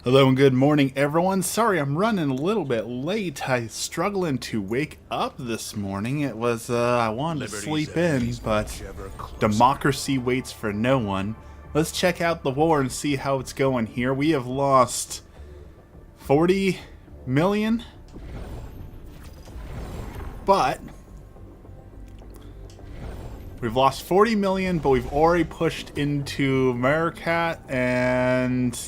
Hello and good morning, everyone. Sorry I'm running a little bit late. I struggling to wake up this morning. It was, I wanted to sleep in, but democracy waits for no one. Let's check out the war and see how it's going here. We have lost 40 million, but we've lost 40 million, but we've already pushed into Meerkat and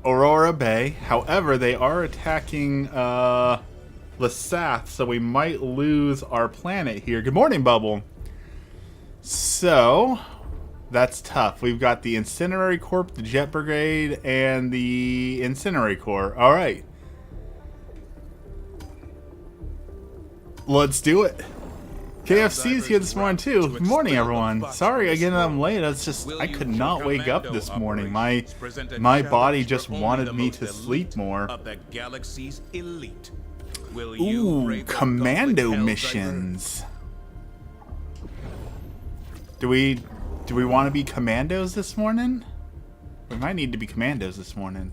Aurora Bay. However, they are attacking Lasath, so we might lose our planet here. Good morning, Bubble. So, that's tough. We've got the Incinerary Corps, the Jet Brigade, and the Incinerary Corps. Alright. Let's do it. KFC's here this morning too. Good morning, everyone. Sorry again I'm late. It's just I could not wake up this morning. My body just wanted me to sleep more. Ooh, commando missions. Do we want to be commandos this morning? We might need to be commandos this morning.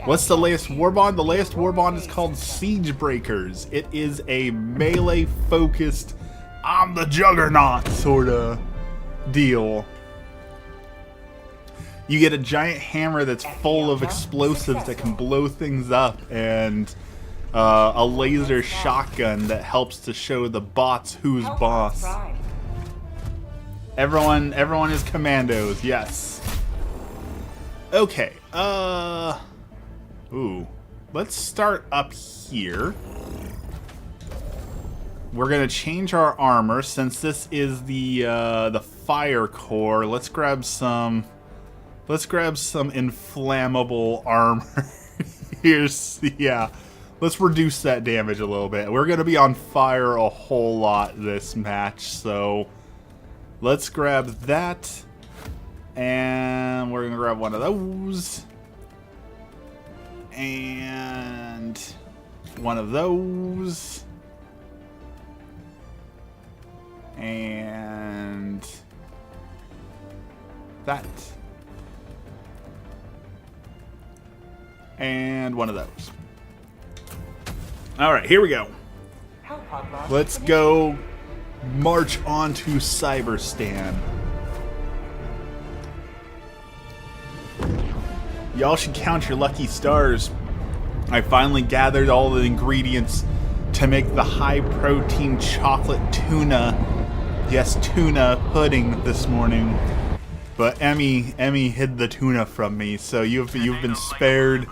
What's the latest warbond? The latest warbond is called Siege Breakers. It is a melee focused, I'm the Juggernaut sort of deal. You get a giant hammer that's full of explosives that can blow things up, and a laser shotgun that helps to show the bots who's boss. Everyone is commandos, yes. Okay, ooh. Let's start up here. We're gonna change our armor since this is the fire core. Let's grab some inflammable armor. Let's reduce that damage a little bit. We're gonna be on fire a whole lot this match, so let's grab that. And we're gonna grab one of those. And one of those. And that. And one of those. Alright, here we go. Let's go march on to Cyberstan. Y'all should count your lucky stars. I finally gathered all the ingredients to make the high-protein chocolate tuna, yes, tuna pudding this morning. But Emmy hid the tuna from me, so you've been spared.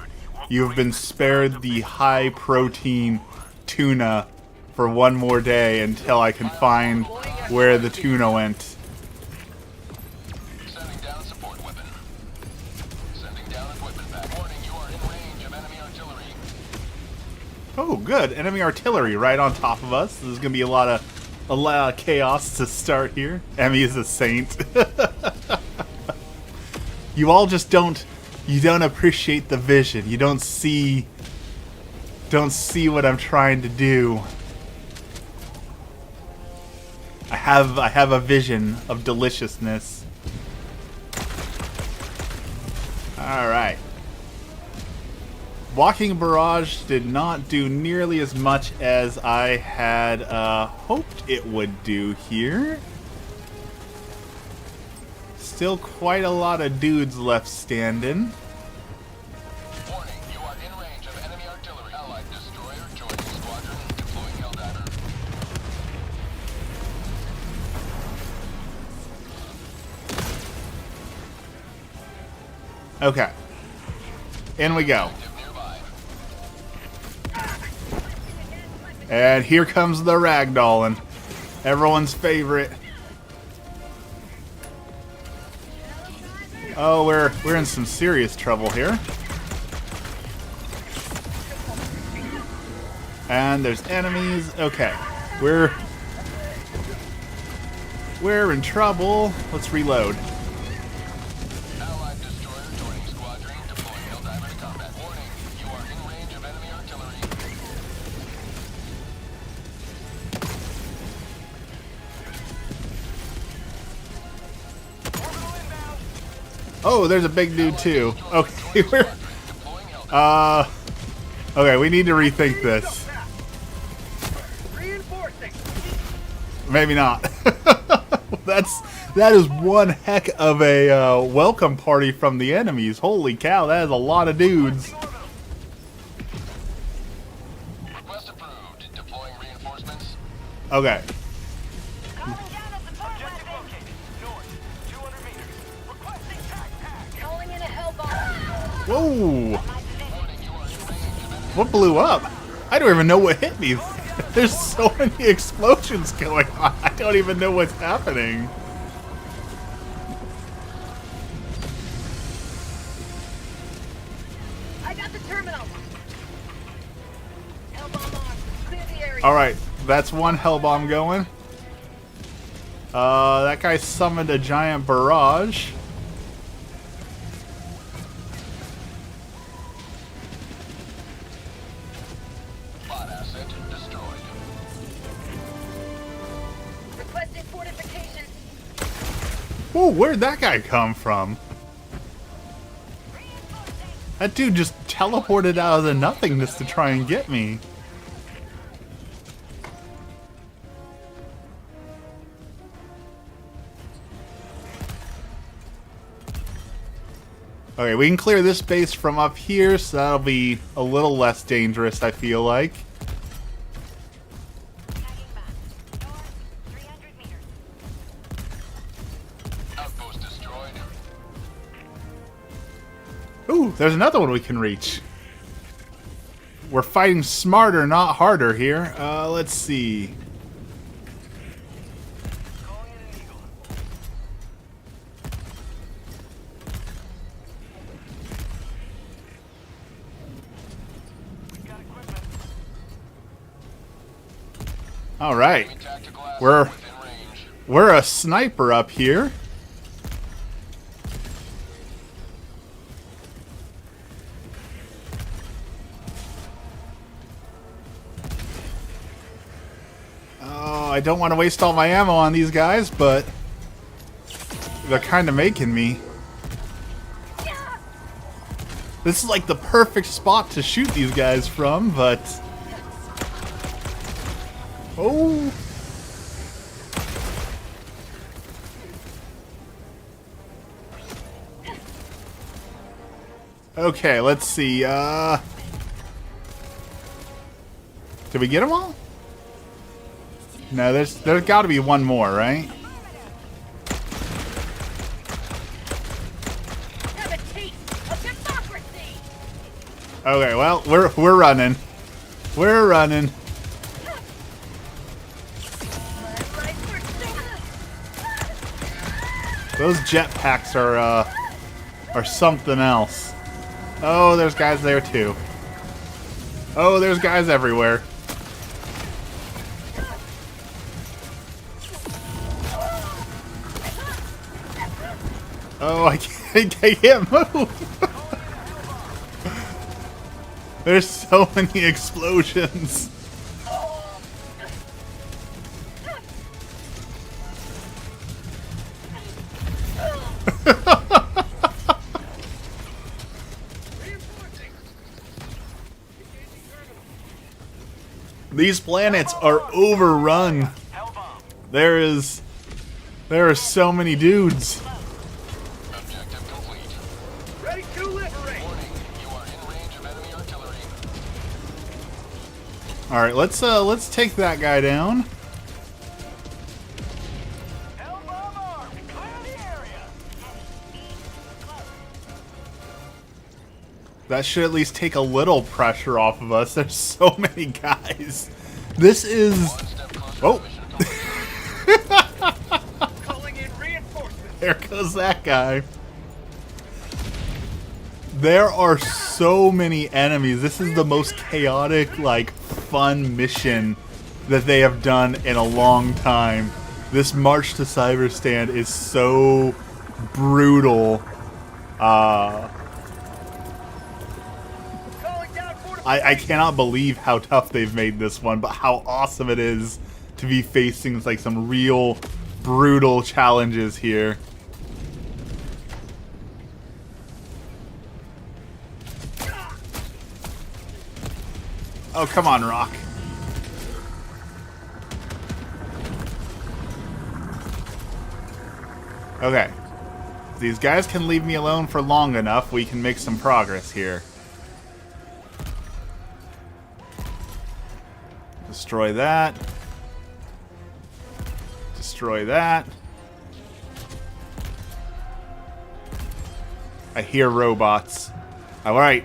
You've been spared the high-protein tuna for one more day until I can find where the tuna went. Oh, good. Enemy artillery right on top of us. This is gonna be a lot of chaos to start here. Emmy is a saint. You all just don't appreciate the vision. You don't see what I'm trying to do. I have a vision of deliciousness. All right. Walking Barrage did not do nearly as much as I had hoped it would do here. Still quite a lot of dudes left standing. Warning, you are in range of enemy artillery. Allied destroyer joining squadron, deploying Helldiver. Okay. In we go. And here comes the ragdolling. Everyone's favorite. Oh, we're in some serious trouble here. And there's enemies. Okay. We're in trouble. Let's reload. Allied destroyer joining squadron, deploying Helldiver to combat. Warning, you are in range of enemy artillery. Oh, there's a big dude too. Okay, we're Deploying helicopter. okay. We need to rethink this. Reinforcing. Maybe not. That is one heck of a welcome party from the enemies. Holy cow, that is a lot of dudes. Request approved. Deploying reinforcements. Okay. Calling down a support weapon. North, 200 meters. Requesting tac. Calling in a hellbomb. Whoa! Warning, you are in range of enemy. What blew up? I don't even know what hit me. There's so many explosions going on. I don't even know what's happening. I got the terminal. Hellbomb armed. Clear the area. Alright, that's one hell bomb going. That guy summoned a giant barrage. Bot asset destroyed. Requesting fortification. Whoa, where'd that guy come from? That dude just teleported out of the nothingness to try and get me. Okay, we can clear this base from up here, so that'll be a little less dangerous, I feel like. Outpost destroyed. Ooh, there's another one we can reach. We're fighting smarter, not harder here. Let's see. Calling in an eagle. We got equipment. All right, Enemy tactical asset We're- within range. we're a sniper up here. Oh, I don't want to waste all my ammo on these guys, but they're kind of making me. This is like the perfect spot to shoot these guys from, but... Oh! Okay, let's see, Did we get them all? No, there's got to be one more, right? Have a taste of democracy. Okay, well, we're running. We're running. My life for Those jetpacks are something else. Oh, there's guys there too. Oh, there's guys everywhere. Oh, I can't move. There's so many explosions. These planets are overrun. There are so many dudes. Objective complete. ready to liberate. Warning, you are in range of enemy artillery. All right, let's take that guy down. Hellbomb armed. Clear the area. That should at least take a little pressure off of us. There's so many guys. This is... One step closer Oh. to mission complete. Calling in reinforcements. There goes that guy. There are so many enemies. This is the most chaotic, like, fun mission that they have done in a long time. This March to Cyberstand is so brutal. Calling down fortification. I cannot believe how tough they've made this one, but how awesome it is to be facing like some real brutal challenges here. Oh, come on, Rock. Okay. If these guys can leave me alone for long enough, we can make some progress here. Destroy that. Destroy that. I hear robots. Alright.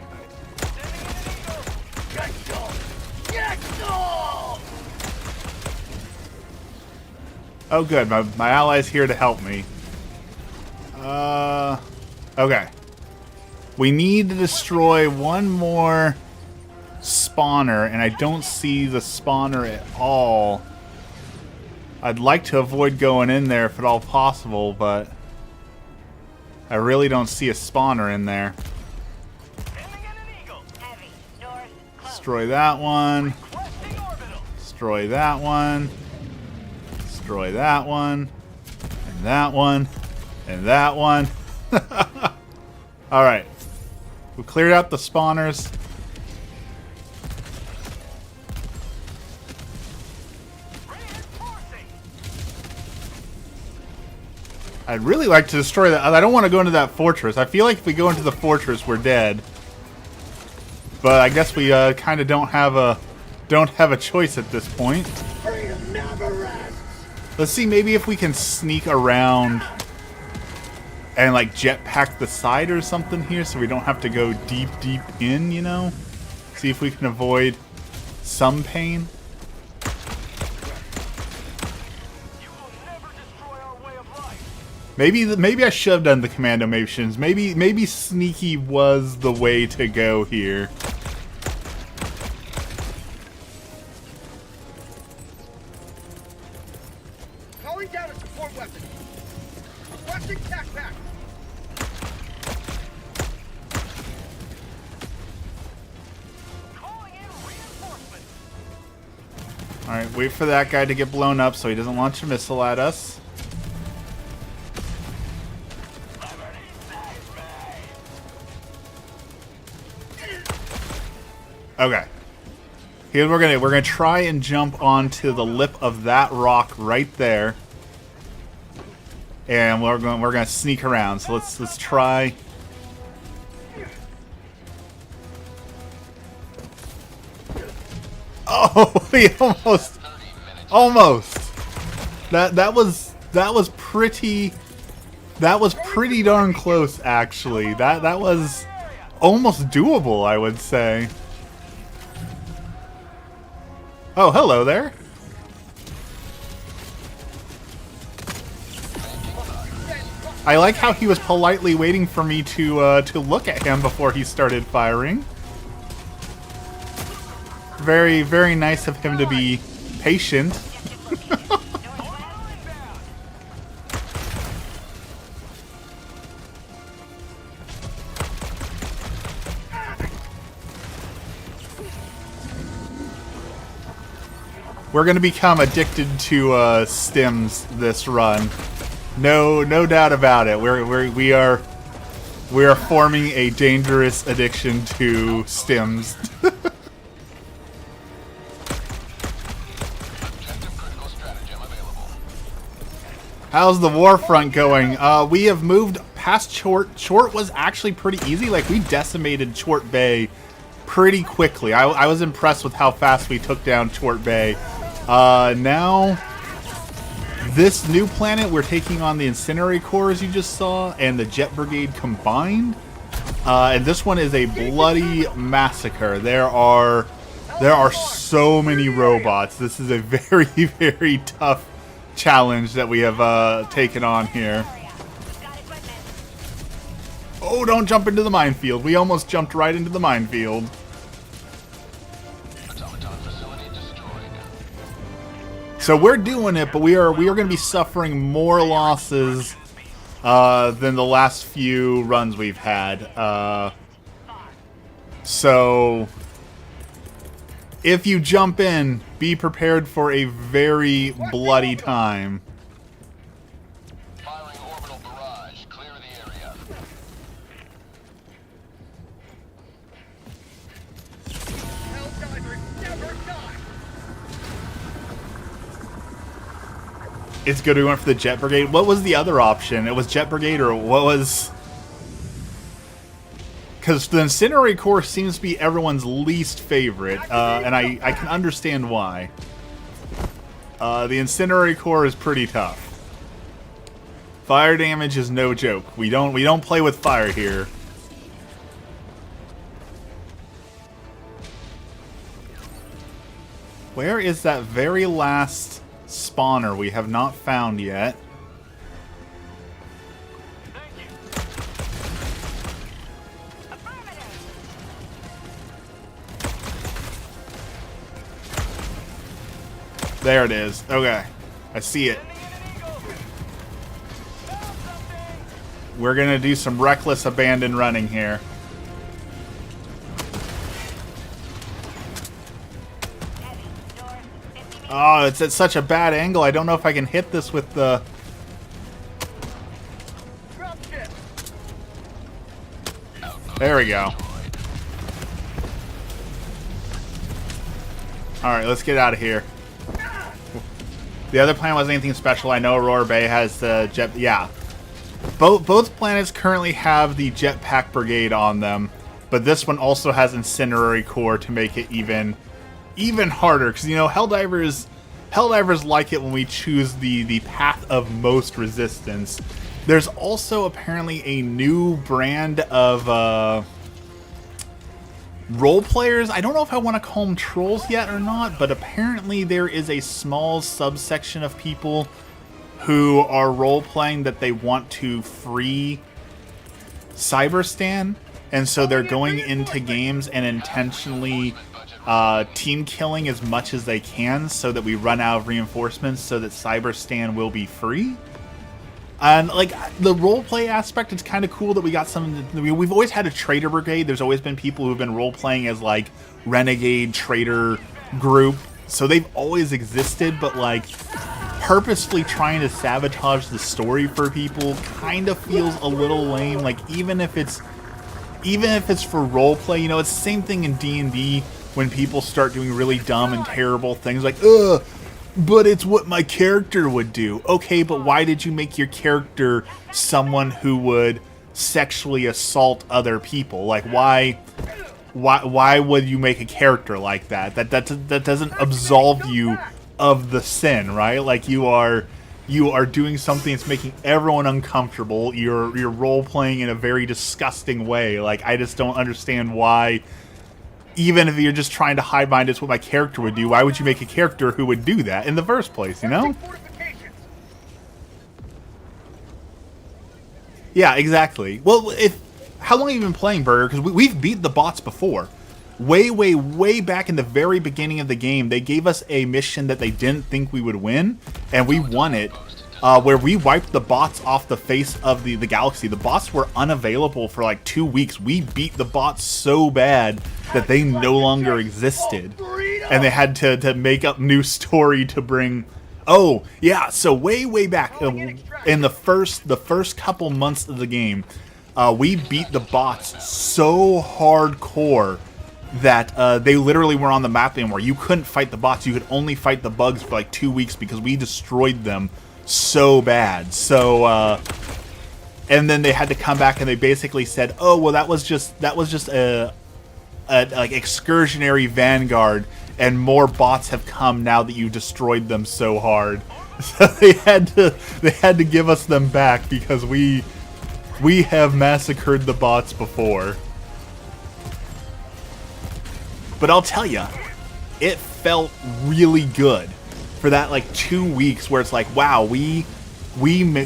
Oh good, my ally's here to help me. Okay. We need to destroy one more spawner, and I don't see the spawner at all. I'd like to avoid going in there if at all possible, but I really don't see a spawner in there. Heavy. North. Close. Destroy that one. Destroy that one. Destroy that one. And that one. And that one. Alright. We cleared out the spawners. I'd really like to destroy that. I don't want to go into that fortress. I feel like if we go into the fortress, we're dead. But I guess we kind of don't have a choice at this point. Let's see, maybe if we can sneak around and like jetpack the side or something here, so we don't have to go deep in. You know, see if we can avoid some pain. Maybe I should have done the commando missions. Maybe sneaky was the way to go here. Calling down a support weapon. Requesting tac pack. Calling in reinforcements. Alright, wait for that guy to get blown up so he doesn't launch a missile at us. Okay. Here we're gonna try and jump onto the lip of that rock right there. And we're gonna sneak around. So let's try. Oh, we almost. That was pretty darn close, actually. That was almost doable, I would say. Oh, hello there. I like how he was politely waiting for me to look at him before he started firing. Very, very nice of him to be patient. We're gonna become addicted to stims this run. No doubt about it. We are forming a dangerous addiction to stims. How's the war front going? We have moved past Chort. Chort was actually pretty easy. Like, we decimated Chort Bay pretty quickly. I was impressed with how fast we took down Chort Bay. Now, this new planet, we're taking on the Incendiary Corps, as you just saw, and the Jet Brigade combined. And this one is a bloody massacre. There are so many robots. This is a very, very tough challenge that we have taken on here. Oh, don't jump into the minefield. We almost jumped right into the minefield. So we're doing it, but we are going to be suffering more losses than the last few runs we've had. So if you jump in, be prepared for a very bloody time. Firing orbital barrage. Clear the area. Helldiver It's good we went for the Jet Brigade. What was the other option? It was Jet Brigade, or what was... Because the Incendiary Core seems to be everyone's least favorite, and I can understand why. The Incendiary Core is pretty tough. Fire damage is no joke. We don't play with fire here. Where is that very last spawner we have not found yet? There it is. Okay. I see it. We're gonna do some reckless abandon running here. Oh, it's at such a bad angle. I don't know if I can hit this with the... There we go. Alright, let's get out of here. The other planet wasn't anything special. I know Aurora Bay has the jet... Yeah. Both planets currently have the Jetpack Brigade on them, but this one also has Incendiary Core to make it even harder. Because, you know, Helldivers like it when we choose the path of most resistance. There's also apparently a new brand of... role players. I don't know if I want to call them trolls yet or not, but apparently there is a small subsection of people who are role playing that they want to free Cyberstan, and so they're going into games and intentionally team killing as much as they can so that we run out of reinforcements so that Cyberstan will be free. And, like, the roleplay aspect, it's kind of cool that we got some... We've always had a traitor brigade. There's always been people who've been role-playing as, like, renegade traitor group. So they've always existed, but, like, purposefully trying to sabotage the story for people kind of feels a little lame. Like, even if it's for roleplay, you know, it's the same thing in D&D when people start doing really dumb and terrible things like, ugh, but it's what my character would do. Okay, but why did you make your character someone who would sexually assault other people? Like, why would you make a character like that? That doesn't absolve you of the sin, right? Like, you are doing something that's making everyone uncomfortable. You're role playing in a very disgusting way. Like, I just don't understand why. Even if you're just trying to hide behind it's what my character would do, why would you make a character who would do that in the first place, you know? Yeah, exactly. Well, how long have you been playing, Burger? Because we've beat the bots before. Way back in the very beginning of the game, they gave us a mission that they didn't think we would win, and we won it. Where we wiped the bots off the face of the galaxy. The bots were unavailable for like 2 weeks. We beat the bots so bad that they no longer existed. And they had to make up new story to bring... Oh, yeah, so way back, in the first couple months of the game, we beat the bots so hardcore that they literally were on the map anymore. You couldn't fight the bots. You could only fight the bugs for like 2 weeks because we destroyed them so bad. So and then they had to come back and they basically said, oh well, that was just a like excursionary vanguard, and more bots have come now that you destroyed them so hard. So they had to give us them back because we have massacred the bots before. But I'll tell you, it felt really good for that like 2 weeks where it's like, wow, we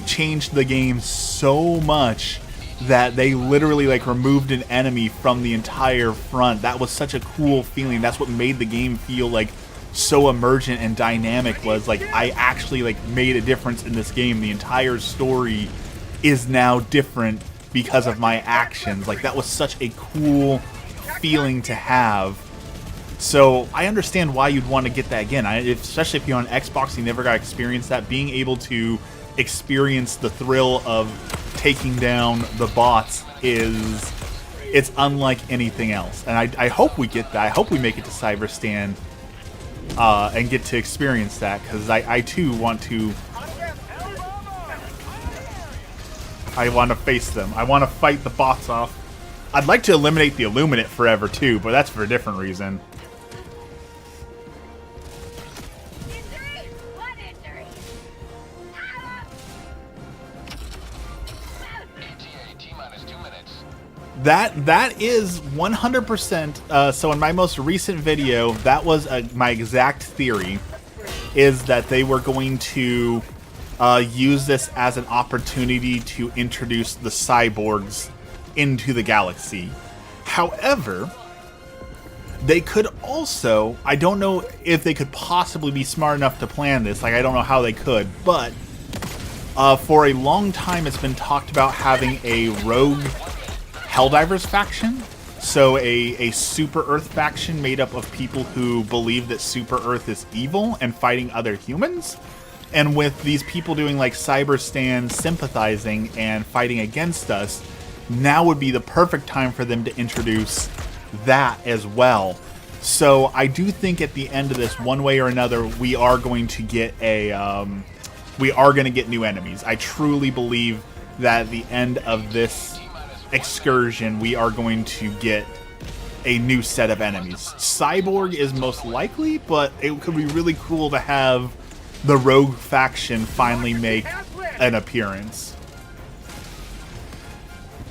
changed the game so much that they literally like removed an enemy from the entire front. That was such a cool feeling. That's what made the game feel like so emergent and dynamic, was like I actually like made a difference in this game. The entire story is now different because of my actions. Like, that was such a cool feeling to have. So I understand why you'd want to get that again. Especially if you're on Xbox, you never got to experience that. Being able to experience the thrill of taking down the bots it's unlike anything else. And I hope we get that. I hope we make it to Cyberstan and get to experience that, because I too want to I want to face them. I want to fight the bots off. I'd like to eliminate the Illuminate forever too, but that's for a different reason. Injury? What injury? Ah! ETA T-minus 2 minutes. That is 100%. So in my most recent video, that was my exact theory, is that they were going to use this as an opportunity to introduce the cyborgs into the galaxy. However, they could also, I don't know if they could possibly be smart enough to plan this, like I don't know how they could, but for a long time it's been talked about having a rogue Helldivers faction. So a Super Earth faction made up of people who believe that Super Earth is evil and fighting other humans. And with these people doing like Cyberstan sympathizing and fighting against us, now would be the perfect time for them to introduce that as well. So I do think at the end of this, one way or another, we are going to get new enemies. I truly believe that at the end of this excursion, we are going to get a new set of enemies. Cyborg is most likely, but it could be really cool to have the Rogue faction finally make an appearance.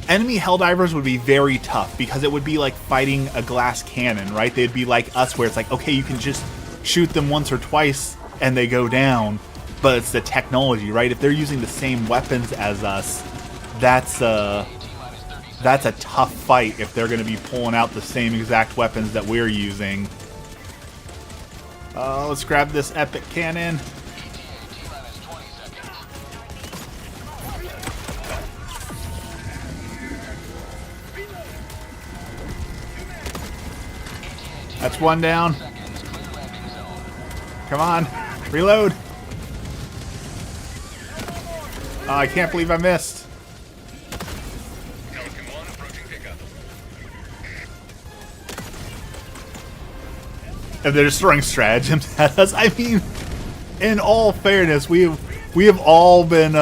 Enemy Helldivers would be very tough because it would be like fighting a glass cannon, right? They'd be like us where it's like, okay, you can just shoot them once or twice and they go down, but it's the technology, right? If they're using the same weapons as us, that's a tough fight if they're going to be pulling out the same exact weapons that we're using. Let's grab this epic cannon. T-minus 20 seconds. That's one down. Seconds, clear landing zone. Come on, reload. Oh, I can't believe I missed. Pelican 1 approaching pickup. And they're just throwing stratagems at us. I mean, in all fairness, we have all been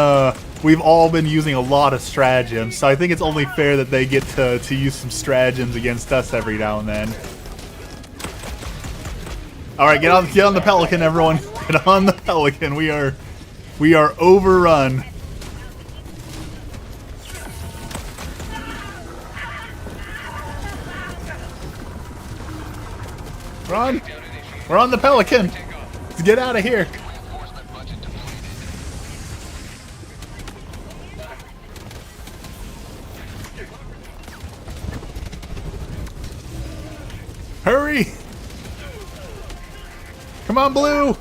using a lot of stratagems, so I think it's only fair that they get to use some stratagems against us every now and then. All right, get on the Pelican, everyone. Get on the Pelican. We are overrun. Run! We're on the Pelican. Let's get out of here. Reinforcement budget depleted. Hurry! Come on, Blue!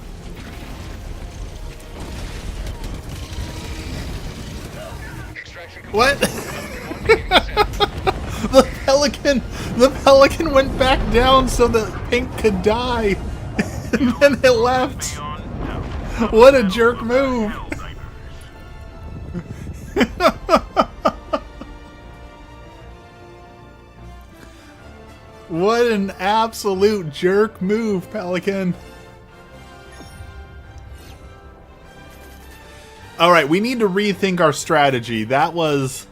What? The Pelican went back down so that Pink could die, and then it left. What a jerk move! What an absolute jerk move, Pelican. Alright, we need to rethink our strategy. That was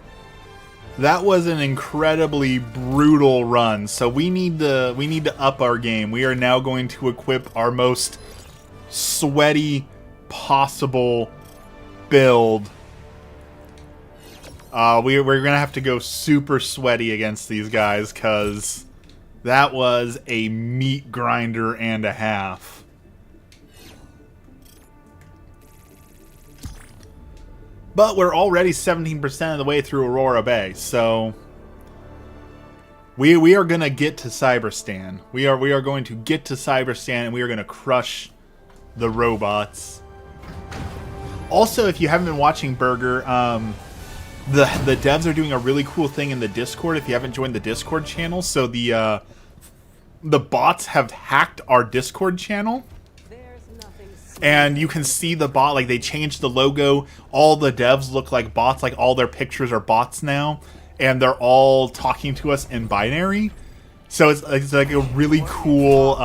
an incredibly brutal run. So we need to up our game. We are now going to equip our most sweaty possible build. We're gonna have to go super sweaty against these guys because that was a meat grinder and a half. But we're already 17% of the way through Aurora Bay, so we are gonna get to Cyberstan. We are going to get to Cyberstan, and we are gonna crush the robots. Also, if you haven't been watching Burger, the devs are doing a really cool thing in the Discord. If you haven't joined the Discord channel, so the bots have hacked our Discord channel. And you can see the bot, like they changed the logo. All the devs look like bots, like all their pictures are bots now. And they're all talking to us in binary. So it's like a really cool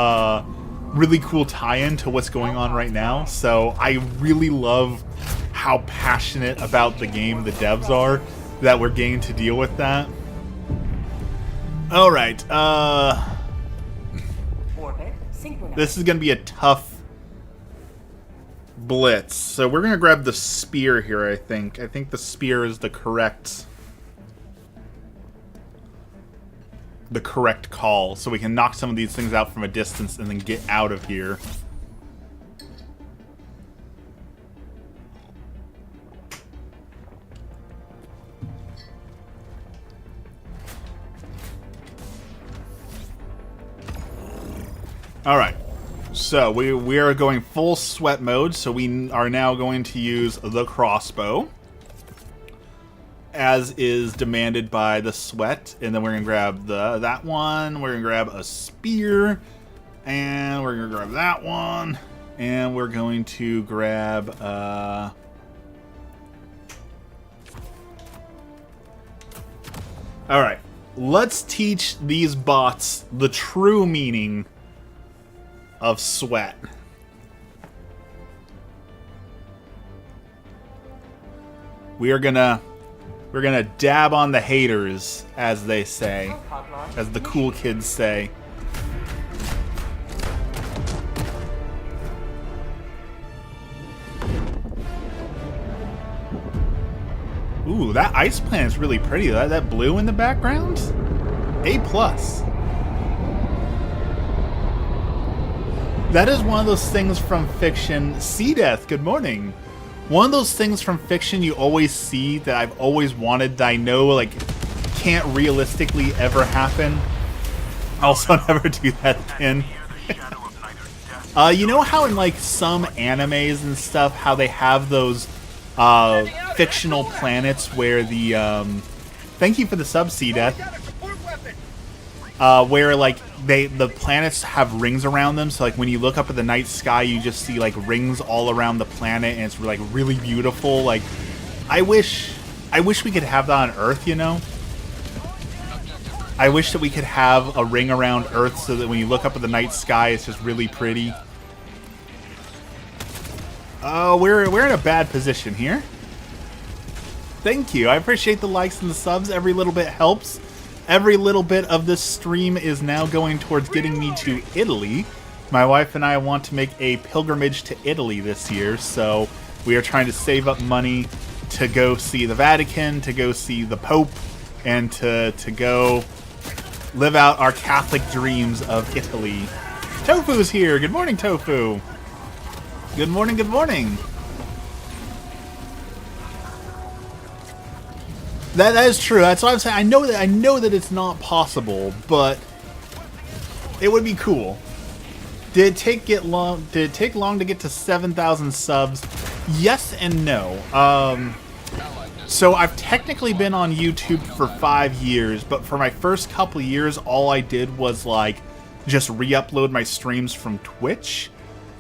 tie-in to what's going on right now. So I really love how passionate about the game the devs are. that we're getting to deal with that. All right. Orbit synchronized. This is going to be a tough blitz. So we're going to grab the spear here, I think. I think the spear is the correct call. So we can knock some of these things out from a distance and then get out of here. All right. So we are going full sweat mode, so we are now going to use the crossbow, as is demanded by the sweat, and then we're gonna grab that one. We're gonna grab a spear, and we're gonna grab that one, and we're going to grab all right. Let's teach these bots the true meaning of sweat. We're gonna dab on the haters, as they say, as the cool kids say. Ooh, that ice planet's really pretty. That blue in the background? A+. That is one of those things from fiction. Sea Death, good morning. One of those things from fiction you always see that I've always wanted, that I know like can't realistically ever happen. Also never do that in. You know how in like some animes and stuff, how they have those fictional planets where the thank you for the sub, Sea Death. Where like the planets have rings around them, so like when you look up at the night sky, you just see like rings all around the planet, and it's like really beautiful. Like, I wish we could have that on Earth, you know? I wish that we could have a ring around Earth so that when you look up at the night sky, it's just really pretty. We're in a bad position here. Thank you. I appreciate the likes and the subs. Every little bit helps. Every little bit of this stream is now going towards getting me to Italy. My wife and I want to make a pilgrimage to Italy this year, so we are trying to save up money to go see the Vatican, to go see the Pope, and to go live out our Catholic dreams of Italy. Tofu's here. Good morning, Tofu. Good morning, good morning. That is true. That's what I'm saying. I know that it's not possible, but it would be cool. Did it take long to get to 7,000 subs? Yes and no. So I've technically been on YouTube for 5 years, but for my first couple years, all I did was like just re-upload my streams from Twitch.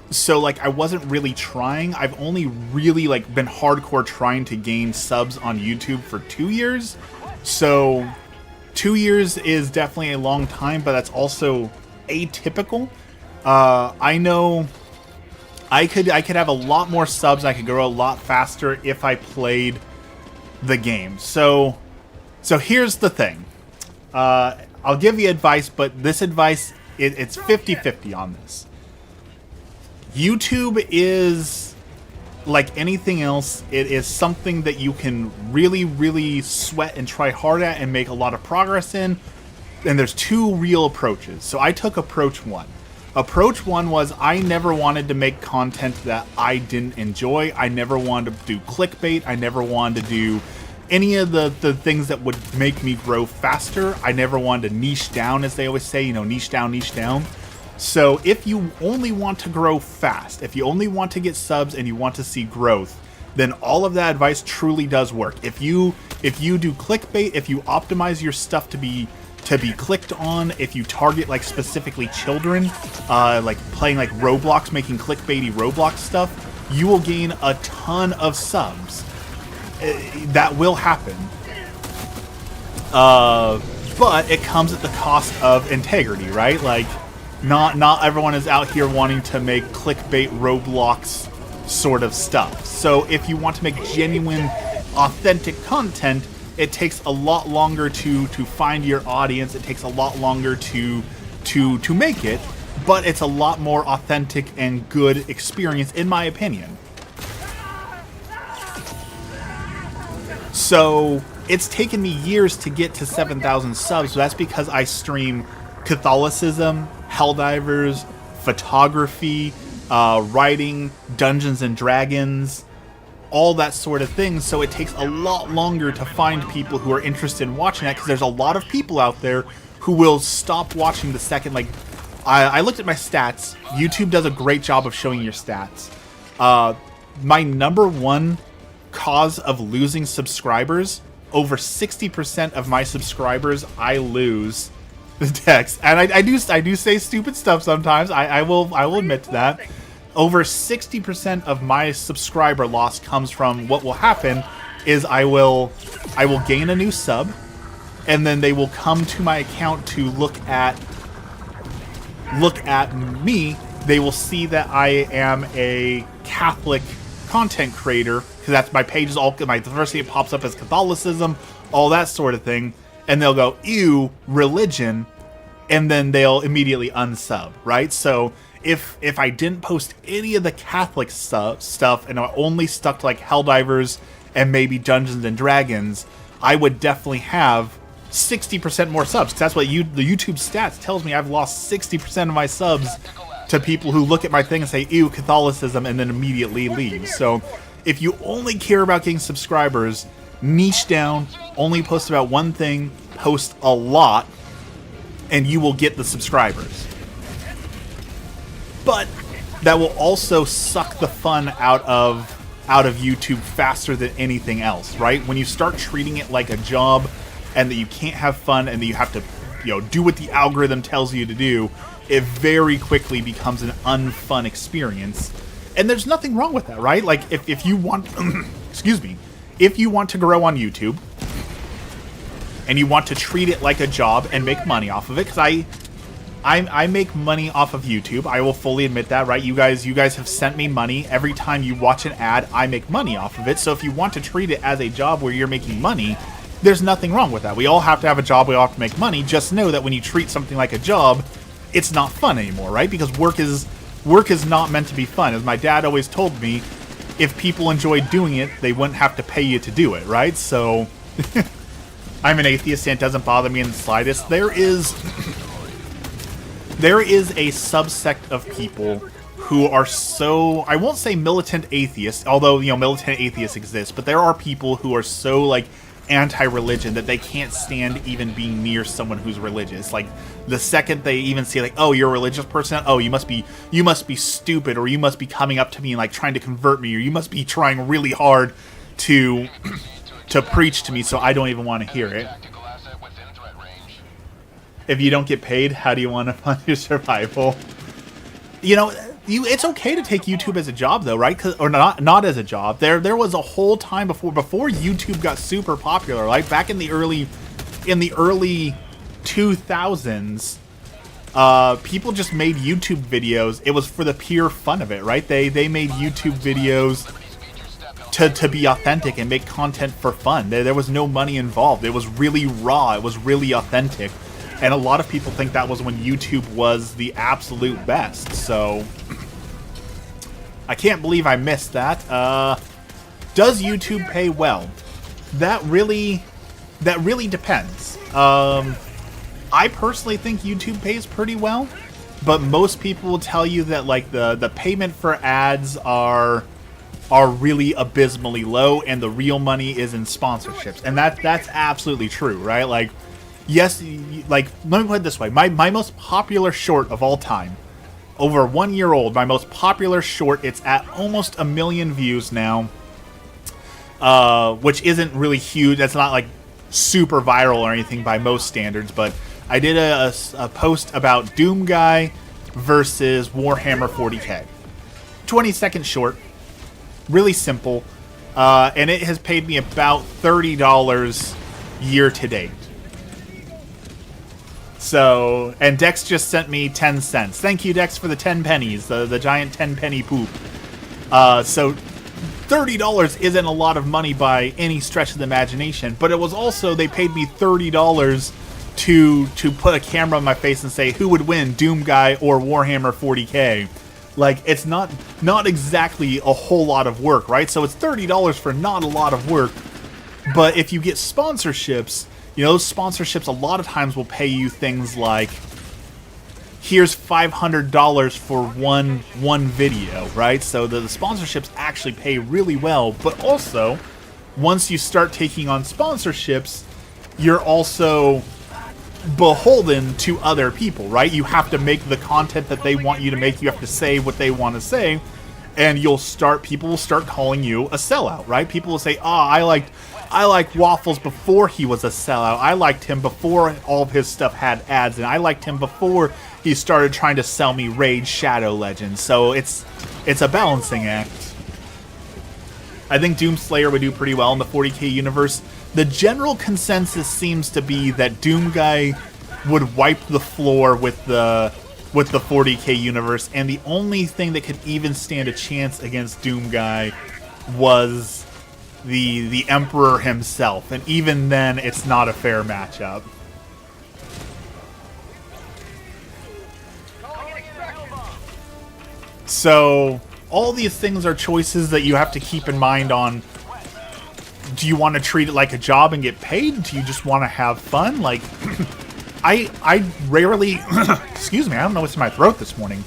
So like I wasn't really trying. I've only really like been hardcore trying to gain subs on YouTube for 2 years. So 2 years is definitely a long time, but that's also atypical. I know I could have a lot more subs. I could grow a lot faster if I played the game. So here's the thing. I'll give you advice, but this advice, it's 50-50 on this. YouTube is like anything else. It is something that you can really, really sweat and try hard at and make a lot of progress in. And there's two real approaches. So I took approach one. Approach one was I never wanted to make content that I didn't enjoy. I never wanted to do clickbait. I never wanted to do any of the things that would make me grow faster. I never wanted to niche down, as they always say, you know, niche down, niche down. So if you only want to grow fast, if you only want to get subs and you want to see growth, then all of that advice truly does work. If you do clickbait, if you optimize your stuff to be clicked on, if you target like specifically children, like playing like Roblox, making clickbaity Roblox stuff, you will gain a ton of subs. That will happen. But it comes at the cost of integrity, right? Like, not everyone is out here wanting to make clickbait Roblox sort of stuff. So if you want to make genuine, authentic content, It takes a lot longer to find your audience. It takes a lot longer to make it, but it's a lot more authentic and good experience, in my opinion. So it's taken me years to get to 7,000 subs. So that's because I stream Catholicism, Helldivers, photography, writing, Dungeons and Dragons, all that sort of thing. So it takes a lot longer to find people who are interested in watching that, because there's a lot of people out there who will stop watching the second, like, I looked at my stats. YouTube does a great job of showing your stats. My number one cause of losing subscribers, over 60% of my subscribers I lose the text. And I do say stupid stuff sometimes. I will admit to that. Over 60% of my subscriber loss comes from what will happen is I will gain a new sub, and then they will come to my account to look at me. They will see that I am a Catholic content creator, because that's my page is all, my first thing it pops up as Catholicism, all that sort of thing, and they'll go, ew, religion, and then they'll immediately unsub, right? So if I didn't post any of the Catholic stuff and I only stuck to like Helldivers and maybe Dungeons and Dragons, I would definitely have 60% more subs, because that's what the YouTube stats tells me. I've lost 60% of my subs to people who look at my thing and say, ew, Catholicism, and then immediately leave. So if you only care about getting subscribers, niche down, only post about one thing, post a lot, and you will get the subscribers. But that will also suck the fun out of YouTube faster than anything else, right? When you start treating it like a job, and that you can't have fun, and that you have to, do what the algorithm tells you to do, it very quickly becomes an unfun experience. And there's nothing wrong with that, right? Like, if you want, excuse me, if you want to grow on YouTube, and you want to treat it like a job and make money off of it, because I make money off of YouTube, I will fully admit that, right? You guys have sent me money. Every time you watch an ad, I make money off of it. So if you want to treat it as a job where you're making money, there's nothing wrong with that. We all have to have a job. We all have to make money. Just know that when you treat something like a job, it's not fun anymore, right? Because work is not meant to be fun. As my dad always told me, if people enjoyed doing it, they wouldn't have to pay you to do it, right? So I'm an atheist, and it doesn't bother me in the slightest. There is a subsect of people who are so, I won't say militant atheists, although, militant atheists exist, but there are people who are so, like, anti-religion that they can't stand even being near someone who's religious. Like, the second they even see, like, oh, you're a religious person, oh, you must be stupid, or you must be coming up to me and, like, trying to convert me, or you must be trying really hard to preach to me, so I don't even want to hear it. If you don't get paid, how do you want to fund your survival? It's okay to take YouTube as a job, though, right? Or not as a job. There was a whole time before YouTube got super popular, like back in the early 2000s. People just made YouTube videos. It was for the pure fun of it, right? They made YouTube videos to be authentic and make content for fun. There was no money involved. It was really raw. It was really authentic. And a lot of people think that was when YouTube was the absolute best. So I can't believe I missed that. Does YouTube pay well? That really depends. I personally think YouTube pays pretty well, but most people will tell you that, like, the payment for ads are really abysmally low, and the real money is in sponsorships. And that's absolutely true, right? Like, yes, like, let me put it this way. My most popular short of all time, over 1 year old, my most popular short, it's at almost 1 million views now, which isn't really huge. That's not, like, super viral or anything by most standards, but I did a post about Doom Guy versus Warhammer 40k. 20-second short, really simple, and it has paid me about $30 year to date. So, and Dex just sent me 10 cents. Thank you, Dex, for the 10 pennies, the giant 10 penny poop. So $30 isn't a lot of money by any stretch of the imagination, but it was also, they paid me $30 to put a camera on my face and say who would win, Doom Guy or Warhammer 40k. Like, it's not exactly a whole lot of work, right? So it's $30 for not a lot of work. But if you get sponsorships, you know, those sponsorships a lot of times will pay you things like, here's $500 for one video, right? So the sponsorships actually pay really well. But also, once you start taking on sponsorships, you're also beholden to other people, right? You have to make the content that they want you to make. You have to say what they want to say, and people will start calling you a sellout, right? People will say, I liked Waffles before he was a sellout. I liked him before all of his stuff had ads, and I liked him before he started trying to sell me Raid Shadow Legends. So it's a balancing act. I think Doomslayer would do pretty well in the 40k universe. The general consensus seems to be that Doom Guy would wipe the floor with the 40k universe, and the only thing that could even stand a chance against Doom Guy was the Emperor himself, and even then, it's not a fair matchup. So, all these things are choices that you have to keep in mind on. Do you want to treat it like a job and get paid? Do you just want to have fun? Like, I rarely, excuse me, I don't know what's in my throat this morning.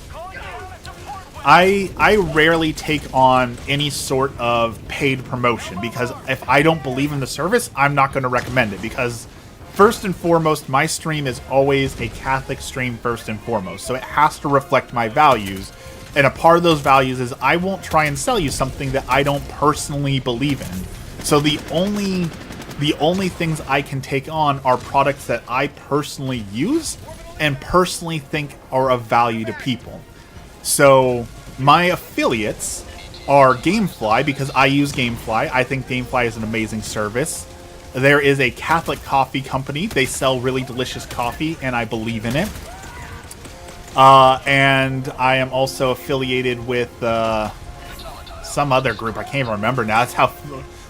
I rarely take on any sort of paid promotion, because if I don't believe in the service, I'm not going to recommend it, because first and foremost, my stream is always a Catholic stream first and foremost, so it has to reflect my values. And a part of those values is I won't try and sell you something that I don't personally believe in. So the only things I can take on are products that I personally use and personally think are of value to people. So my affiliates are Gamefly, because I use Gamefly. I think Gamefly is an amazing service. There is a Catholic coffee company. They sell really delicious coffee, and I believe in it. And I am also affiliated with some other group. I can't even remember now. That's how.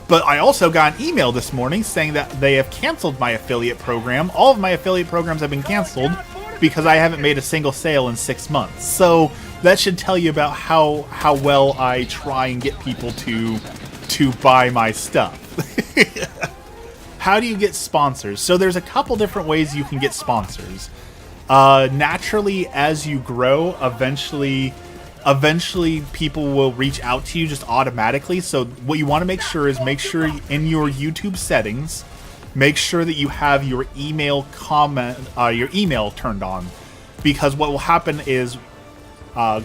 But I also got an email this morning saying that they have canceled my affiliate program. All of my affiliate programs have been canceled because I haven't made a single sale in 6 months. So that should tell you about how well I try and get people to buy my stuff. How do you get sponsors? So there's a couple different ways you can get sponsors. Naturally, as you grow, eventually people will reach out to you just automatically. So what you want to make sure in your YouTube settings, make sure that you have your email turned on, because what will happen is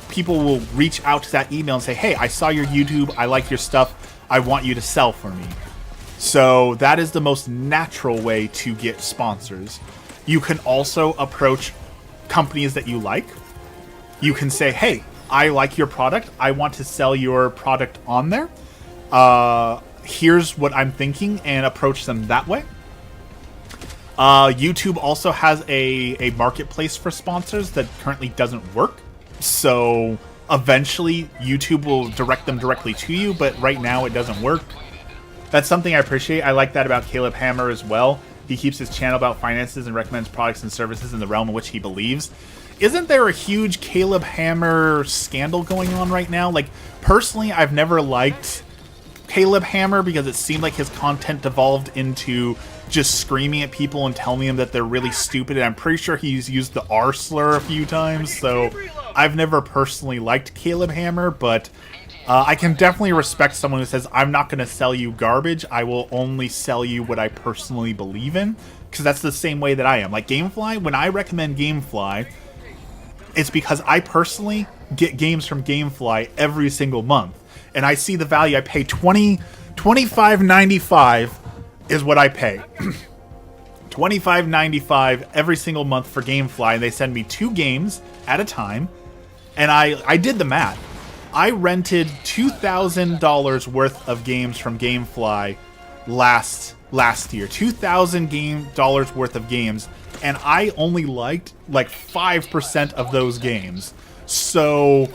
people will reach out to that email and say, hey, I saw your YouTube, I like your stuff, I want you to sell for me. So that is the most natural way to get sponsors. You can also approach companies that you like. You can say, hey, I like your product. I want to sell your product on there. Here's what I'm thinking, and approach them that way. YouTube also has a marketplace for sponsors that currently doesn't work. So eventually YouTube will direct them directly to you, but right now it doesn't work. That's something I appreciate. I like that about Caleb Hammer as well. He keeps his channel about finances and recommends products and services in the realm in which he believes. Isn't there a huge Caleb Hammer scandal going on right now? Like, personally, I've never liked Caleb Hammer because it seemed like his content devolved into just screaming at people and telling them that they're really stupid. And I'm pretty sure he's used the R slur a few times. So I've never personally liked Caleb Hammer, but I can definitely respect someone who says, I'm not going to sell you garbage. I will only sell you what I personally believe in. Because that's the same way that I am. Like Gamefly, when I recommend Gamefly, it's because I personally get games from Gamefly every single month. And I see the value. I pay $25.95 is what I pay. $25.95 every single month for Gamefly. And they send me 2 games at a time. And I did the math. I rented $2,000 worth of games from Gamefly last year. $2,000 worth of games, and I only liked like 5% of those games. So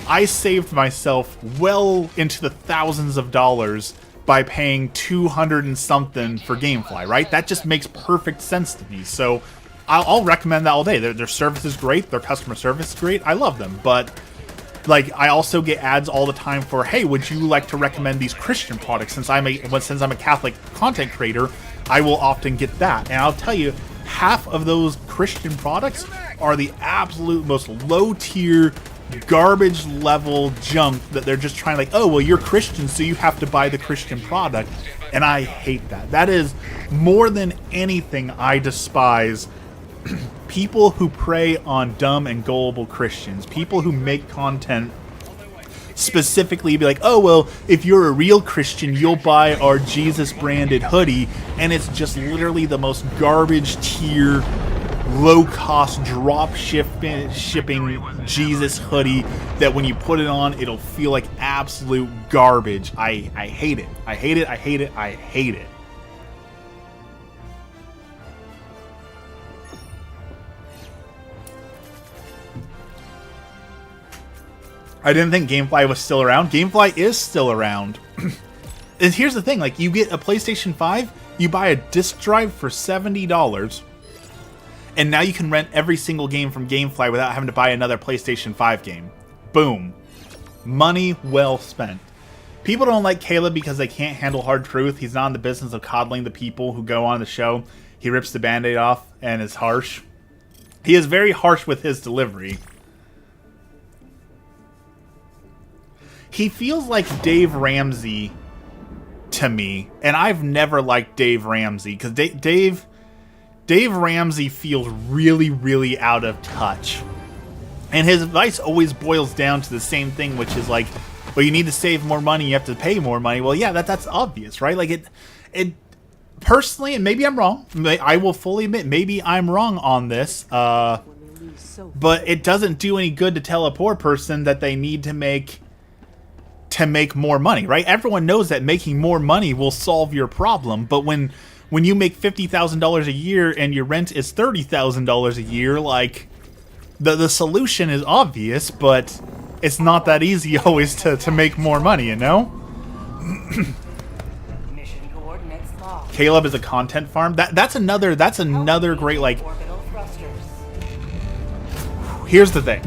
I saved myself well into the thousands of dollars by paying 200 and something for GameFly, right? That just makes perfect sense to me. So I'll recommend that all day. Their service is great. Their customer service is great. I love them. But like, I also get ads all the time for, hey, would you like to recommend these Christian products? Since I'm a Catholic content creator, I will often get that. And I'll tell you, half of those Christian products are the absolute most low-tier, garbage-level junk that they're just trying, like, oh, well, you're Christian, so you have to buy the Christian product. And I hate that. That is, more than anything, I despise people who prey on dumb and gullible Christians. People who make content specifically be like, oh, well, if you're a real Christian, you'll buy our Jesus branded hoodie, and it's just literally the most garbage tier, low cost drop shipping Jesus hoodie that when you put it on, it'll feel like absolute garbage. I hate it. I hate it. I hate it. I hate it. I didn't think GameFly was still around. GameFly is still around. And here's the thing, like, you get a PlayStation 5, you buy a disc drive for $70, and now you can rent every single game from GameFly without having to buy another PlayStation 5 game. Boom. Money well spent. People don't like Caleb because they can't handle hard truth. He's not in the business of coddling the people who go on the show. He rips the Band-Aid off and is harsh. He is very harsh with his delivery. He feels like Dave Ramsey to me, and I've never liked Dave Ramsey because Dave Ramsey feels really, really out of touch, and his advice always boils down to the same thing, which is like, well, you need to save more money, you have to pay more money. Well, yeah, that's obvious, right? Like it personally, and maybe I'm wrong. I will fully admit maybe I'm wrong on this. But it doesn't do any good to tell a poor person that they need to make more money, right? Everyone knows that making more money will solve your problem, but when you make $50,000 a year and your rent is $30,000 a year, like, the solution is obvious, but it's not that easy always to make more money, you know? Mission coordinates locked. Caleb is a content farm. That's another great, like, here's the thing.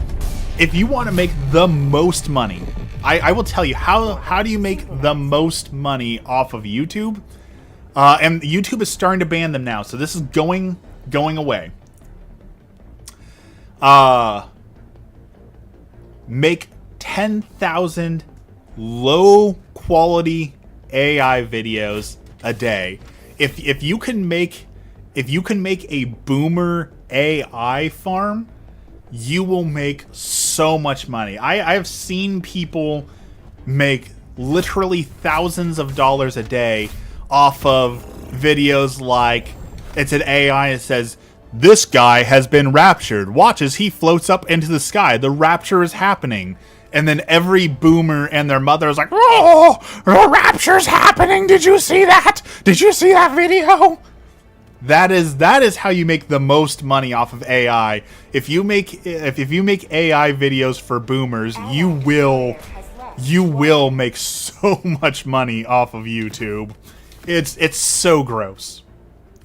If you want to make the most money, I will tell you, how do you make the most money off of YouTube? And YouTube is starting to ban them now, so this is going away. Make 10,000 low quality AI videos a day. If you can make a boomer AI farm, you will make so much money. I have seen people make literally thousands of dollars a day off of videos like, it's an AI that says, this guy has been raptured. Watch as he floats up into the sky. The rapture is happening. And then every boomer and their mother is like, oh, the rapture's happening. Did you see that? Did you see that video? That is how you make the most money off of AI. If you make AI videos for boomers, you will make so much money off of YouTube. It's so gross.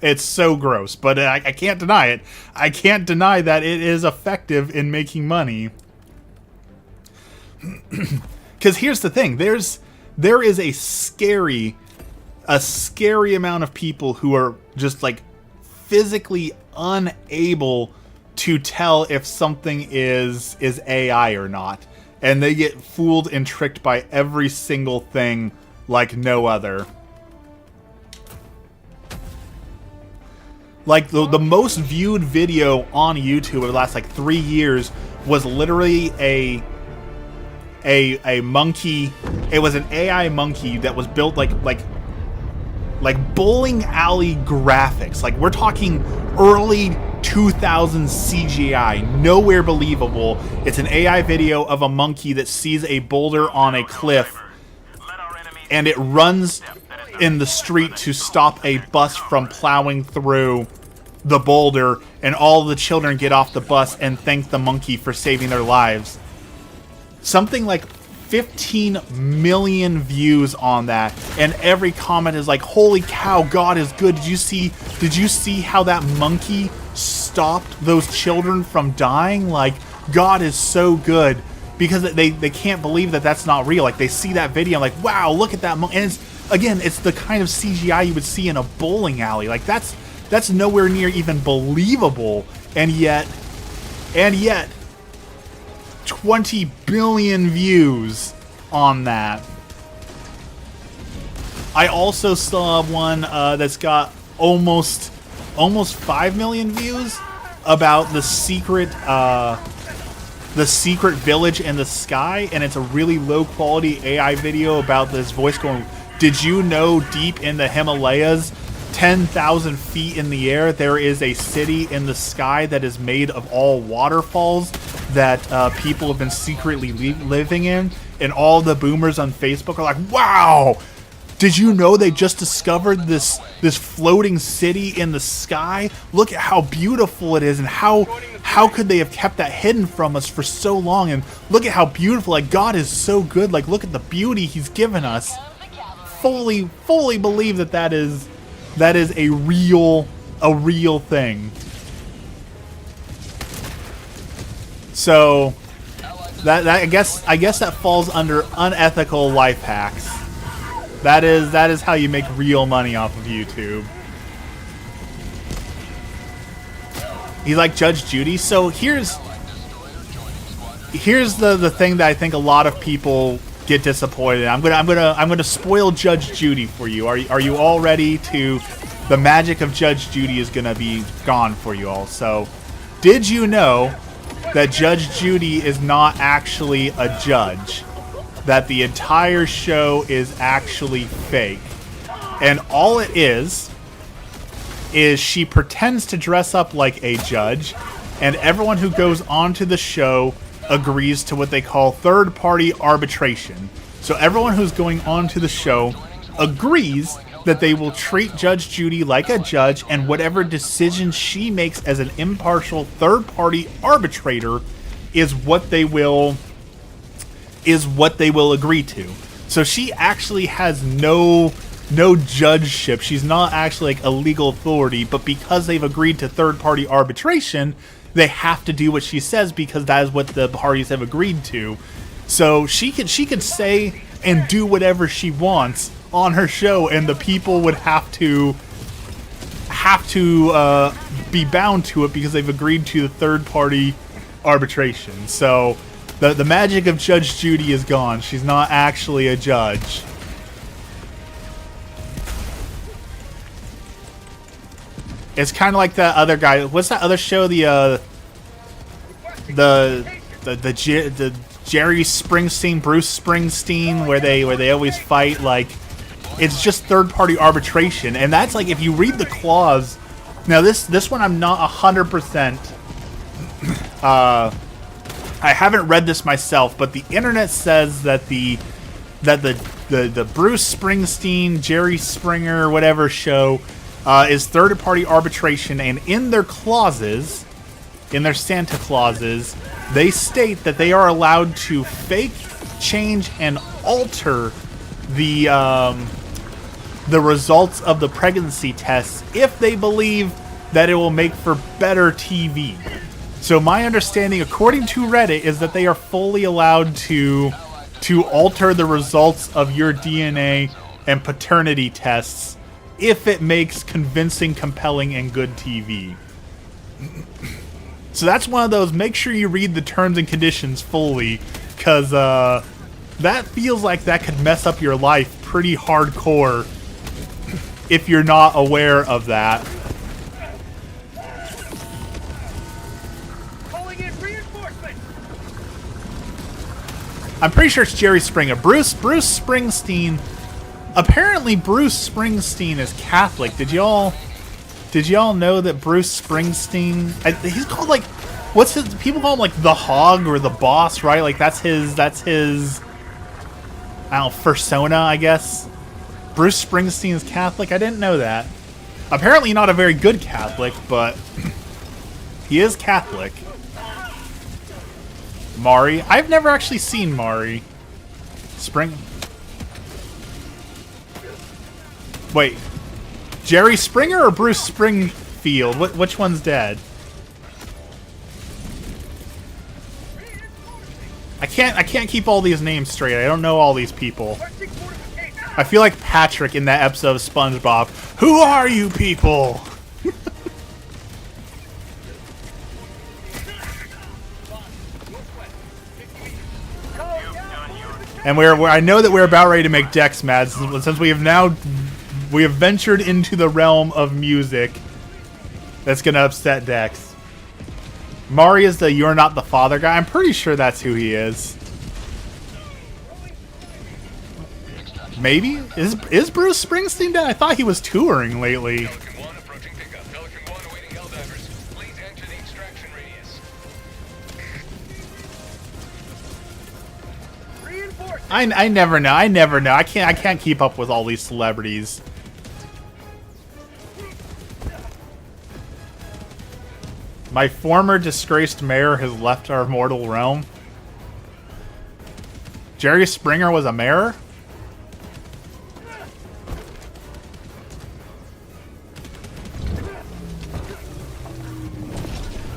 It's so gross, but I can't deny it. I can't deny that it is effective in making money. Because here's the thing: there is a scary amount of people who are just like physically unable to tell if something is AI or not, and they get fooled and tricked by every single thing like no other. Like the most viewed video on YouTube over the last like 3 years was literally a monkey. It was an AI monkey that was built like bowling alley graphics. Like, we're talking early 2000s CGI, nowhere believable. It's an AI video of a monkey that sees a boulder on a cliff, and it runs in the street to stop a bus from plowing through the boulder, and all the children get off the bus and thank the monkey for saving their lives. something like 15 million views on that, and every comment is like, holy cow, God is good. Did you see how that monkey stopped those children from dying? Like, God is so good, because they can't believe that that's not real. Like, they see that video, like, wow, look at that monkey. And it's the kind of CGI you would see in a bowling alley. Like, that's nowhere near even believable, and yet 20 billion views on that. I also saw one that's got almost 5 million views about the secret village in the sky, and it's a really low quality AI video about this voice going, did you know deep in the Himalayas, 10,000 feet in the air, there is a city in the sky that is made of all waterfalls that people have been secretly living in? And all the boomers on Facebook are like, wow, did you know they just discovered this floating city in the sky? Look at how beautiful it is, and how could they have kept that hidden from us for so long? And look at how beautiful, like, God is so good, like, look at the beauty he's given us. Fully believe that is a real thing. So that I guess that falls under unethical life hacks. That is how you make real money off of YouTube. He's like Judge Judy. So here's the thing that I think a lot of people get disappointed in. I'm gonna spoil Judge Judy for you. Are you all ready to? The magic of Judge Judy is gonna be gone for you all. So, did you know that Judge Judy is not actually a judge? That the entire show is actually fake, and all it is she pretends to dress up like a judge, and everyone who goes onto the show agrees to what they call third-party arbitration. So everyone who's going on to the show agrees that they will treat Judge Judy like a judge, and whatever decision she makes as an impartial third-party arbitrator is what they will agree to. So she actually has no judgeship. She's not actually like a legal authority, but because they've agreed to third-party arbitration, they have to do what she says because that is what the parties have agreed to. So she could say and do whatever she wants on her show, and the people would have to be bound to it because they've agreed to the third-party arbitration. So the magic of Judge Judy is gone. She's not actually a judge. It's kind of like that other guy. What's that other show? The Jerry Springsteen, Bruce Springsteen, where they always fight. Like, it's just third-party arbitration, and that's like, if you read the clause. Now this one I'm not 100%. I haven't read this myself, but the internet says that the Bruce Springsteen, Jerry Springer, whatever show is third-party arbitration, and in their clauses, in their Santa clauses, they state that they are allowed to fake, change, and alter the results of the pregnancy tests if they believe that it will make for better TV. So my understanding, according to Reddit, is that they are fully allowed to alter the results of your DNA and paternity tests if it makes convincing, compelling, and good TV. So that's one of those, make sure you read the terms and conditions fully, because that feels like that could mess up your life pretty hardcore if you're not aware of that. Calling in reinforcements. I'm pretty sure it's Jerry Springer. Bruce Springsteen. Apparently Bruce Springsteen is Catholic. Did y'all know that Bruce Springsteen, he's called, like, what's his, people call him like the Hog or the Boss, right? Like that's his I don't know, persona, I guess. Bruce Springsteen is Catholic. I didn't know that. Apparently not a very good Catholic, but he is Catholic. Mari. I've never actually seen Mari. Spring. Wait. Jerry Springer or Bruce Springfield? Which one's dead? I can't keep all these names straight. I don't know all these people. Requesting fortification. I feel like Patrick in that episode of SpongeBob. Who are you people? And I know that we're about ready to make Dex mad since we have ventured into the realm of music. That's gonna upset Dex. Mari is the "You're Not the Father" guy. I'm pretty sure that's who he is. Maybe is Bruce Springsteen dead? I thought he was touring lately. Pelican 1 approaching pickup. Pelican 1 awaiting Helldivers. Please enter the extraction radius. Reinforce. I never know. I never know. I can't keep up with all these celebrities. My former disgraced mayor has left our mortal realm. Jerry Springer was a mayor?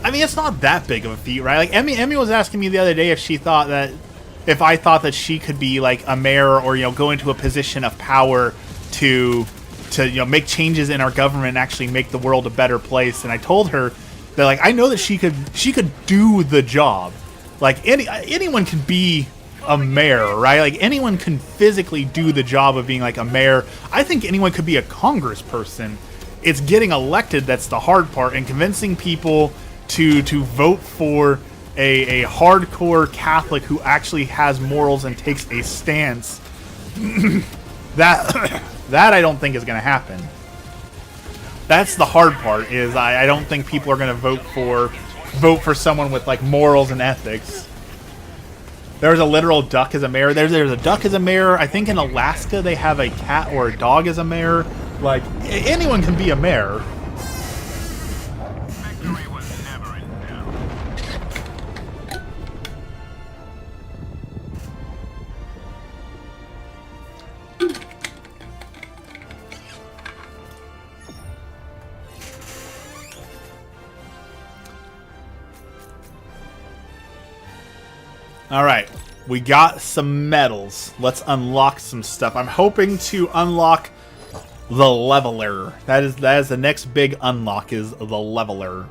I mean, it's not that big of a feat, right? Like Emmy was asking me the other day if I thought that she could be like a mayor or go into a position of power to make changes in our government and actually make the world a better place. And I told her that like I know that she could do the job. Like anyone can be a mayor, right? Like anyone can physically do the job of being like a mayor. I think anyone could be a congressperson. It's getting elected that's the hard part, and convincing people to vote for a hardcore Catholic who actually has morals and takes a stance. that I don't think is going to happen. That's the hard part. Is I don't think people are going to vote for someone with like morals and ethics. There's a literal duck as a mayor. There's a duck as a mayor. I think in Alaska they have a cat or a dog as a mayor. Like anyone can be a mayor. Victory was never in doubt. All right, we got some medals. Let's unlock some stuff. I'm hoping to unlock the leveler. That is the next big unlock, is the leveler.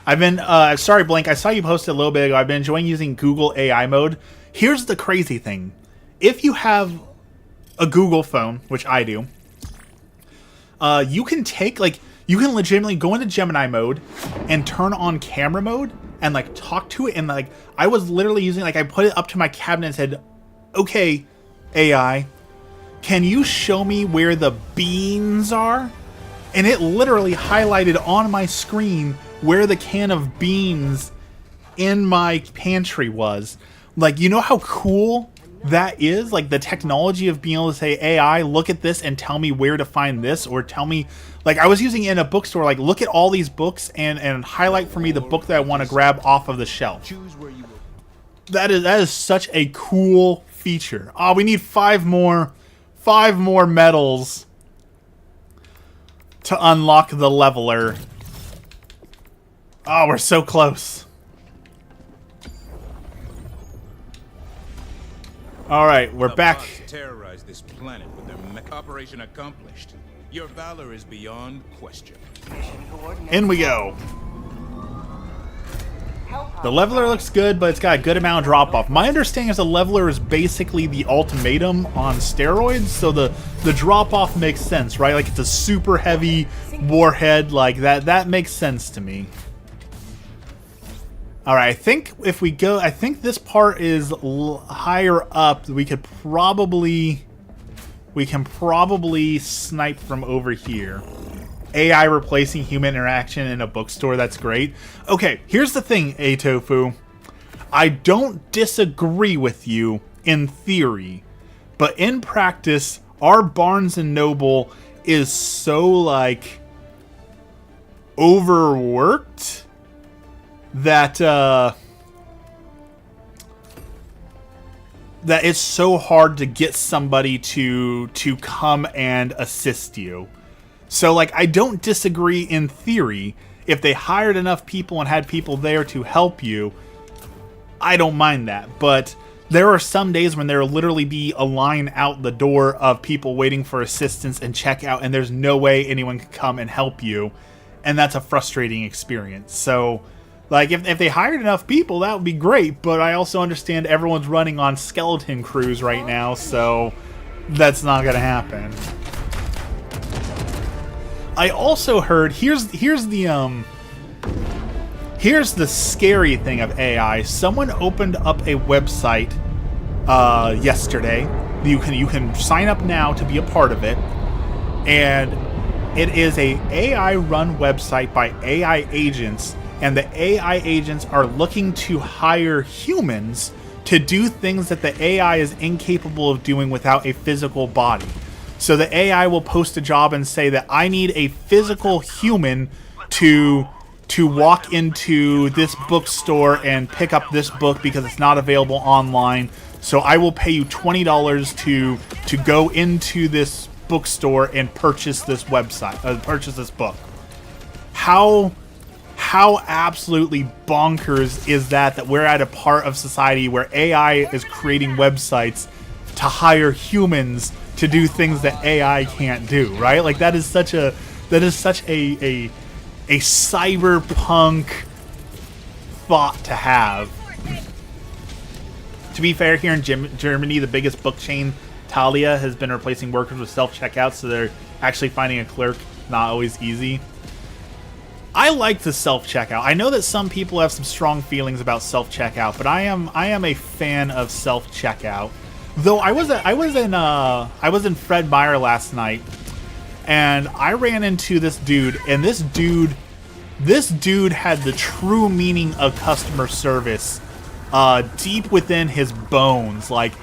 I've been sorry Blank, I saw you post it a little bit ago. I've been enjoying using Google AI mode. Here's the crazy thing. If you have a Google phone, which I do, you can legitimately go into Gemini mode and turn on camera mode and like talk to it, and like I was literally using, like I put it up to my cabinet and said, "Okay, AI, can you show me where the beans are?" And it literally highlighted on my screen where the can of beans in my pantry was. Like, you know how cool that is? Like the technology of being able to say, "AI, look at this and tell me where to find this," or tell me, like I was using it in a bookstore, like look at all these books and highlight for me the book that I want to grab off of the shelf. That is such a cool feature. Oh, we need five more medals to unlock the leveler. Oh, we're so close. All right, we're back. Bots terrorize this planet with their operation accomplished. Your valor is beyond question. Mission coordinates. In we go. The leveler looks good, but it's got a good amount of drop off. My understanding is the leveler is basically the ultimatum on steroids, so the drop off makes sense, right? Like it's a super heavy warhead, like that makes sense to me. All right, I think if we go, I think this part is higher up. We can probably snipe from over here. AI replacing human interaction in a bookstore, that's great. Okay, here's the thing, Atofu. I don't disagree with you in theory, but in practice, our Barnes & Noble is so, like, overworked that that it's so hard to get somebody to come and assist you. So, like, I don't disagree in theory. If they hired enough people and had people there to help you, I don't mind that. But there are some days when there will literally be a line out the door of people waiting for assistance and checkout, and there's no way anyone can come and help you. And that's a frustrating experience. So, like, if they hired enough people, that would be great. But I also understand everyone's running on skeleton crews right now, so that's not going to happen. I also heard, here's the scary thing of AI. Someone opened up a website yesterday. You can sign up now to be a part of it, and it is a AI-run website by AI agents, and the AI agents are looking to hire humans to do things that the AI is incapable of doing without a physical body. So the AI will post a job and say that I need a physical human to walk into this bookstore and pick up this book because it's not available online. So I will pay you $20 to go into this bookstore and purchase this purchase this book. How absolutely bonkers is that we're at a part of society where AI is creating websites to hire humans to do things that AI can't do, right? Like, that is such a cyberpunk thought to have. To be fair, here in Germany, the biggest book chain, Thalia, has been replacing workers with self-checkout, so they're actually finding a clerk not always easy. I like the self-checkout. I know that some people have some strong feelings about self-checkout, but I am a fan of self-checkout. Though I was in Fred Meyer last night, and I ran into this dude, and this dude had the true meaning of customer service deep within his bones. Like,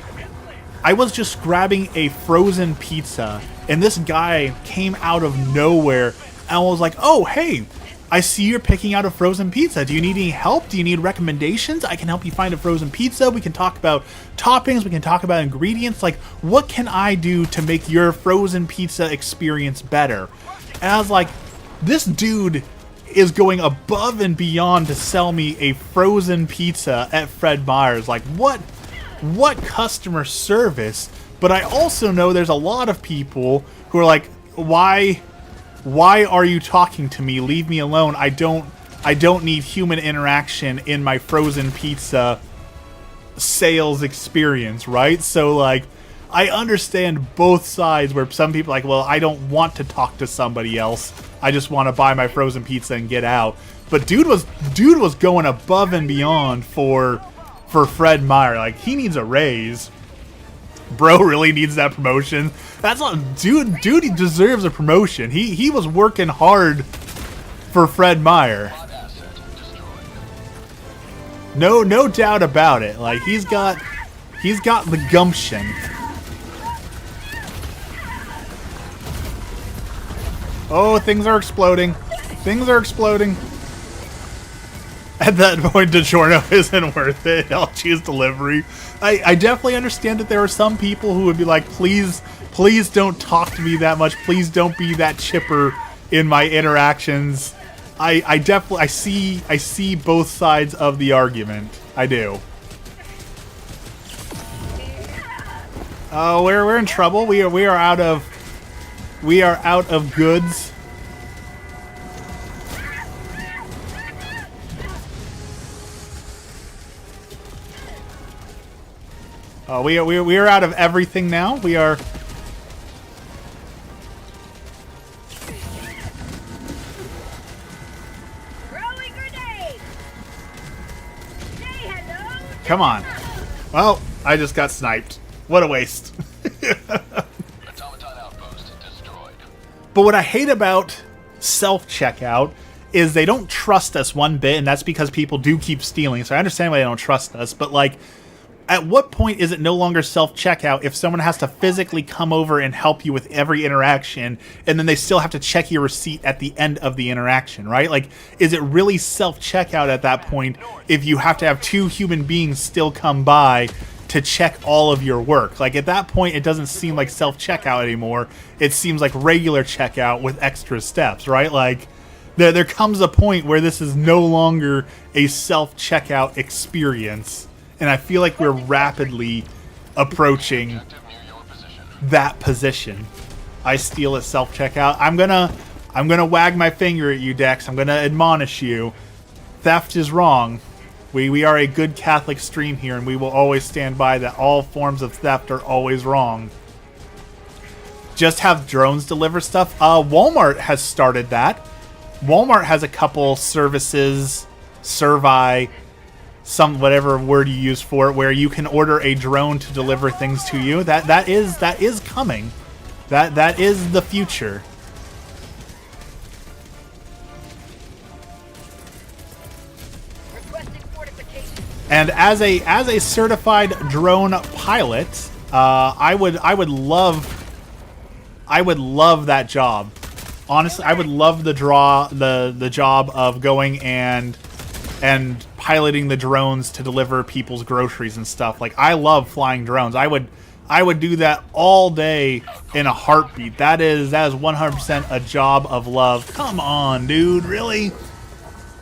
I was just grabbing a frozen pizza, and this guy came out of nowhere, and I was like, "Oh, hey, I see you're picking out a frozen pizza. Do you need any help? Do you need recommendations? I can help you find a frozen pizza. We can talk about toppings. We can talk about ingredients. Like, what can I do to make your frozen pizza experience better?" And I was like, this dude is going above and beyond to sell me a frozen pizza at Fred Meyer's. Like, what customer service? But I also know there's a lot of people who are like, why are you talking to me? Leave me alone. I don't need human interaction in my frozen pizza sales experience, right? So, like, I understand both sides, where some people are like, well, I don't want to talk to somebody else. I just want to buy my frozen pizza and get out. But dude was going above and beyond for Fred Meyer. Like, he needs a raise. Bro really needs that promotion. That's not, dude. He deserves a promotion. He was working hard for Fred Meyer. No doubt about it. Like, he's got the gumption. Oh, things are exploding. Things are exploding. At that point, DiGiorno isn't worth it. I'll choose delivery. I definitely understand that there are some people who would be like, please don't talk to me that much. Please don't be that chipper in my interactions. I see both sides of the argument. I do. Oh, we're in trouble. We are out of goods. We are out of everything now. We are. Throwing grenade. Say hello. Come on. Well, I just got sniped. What a waste. Automaton outpost destroyed. But what I hate about self-checkout is they don't trust us one bit, and that's because people do keep stealing. So I understand why they don't trust us, but, like, At what point is it no longer self-checkout if someone has to physically come over and help you with every interaction, and then they still have to check your receipt at the end of the interaction, right? Like, is it really self-checkout at that point if you have to have 2 human beings still come by to check all of your work? Like, at that point, it doesn't seem like self-checkout anymore. It seems like regular checkout with extra steps, right? Like, there comes a point where this is no longer a self-checkout experience. And I feel like we're rapidly approaching that position. I steal a self-checkout. I'm gonna wag my finger at you, Dex. I'm gonna admonish you. Theft is wrong. We are a good Catholic stream here, and we will always stand by that. All forms of theft are always wrong. Just have drones deliver stuff. Walmart has started that. Walmart has a couple services, servi, some whatever word you use for it, where you can order a drone to deliver things to you. That is coming. That is the future. Requesting fortification. And as a certified drone pilot, I would love that job. Honestly, I would love the job of going and piloting the drones to deliver people's groceries and stuff. Like, I love flying drones. I would do that all day in a heartbeat. That is 100% a job of love. Come on, dude, really?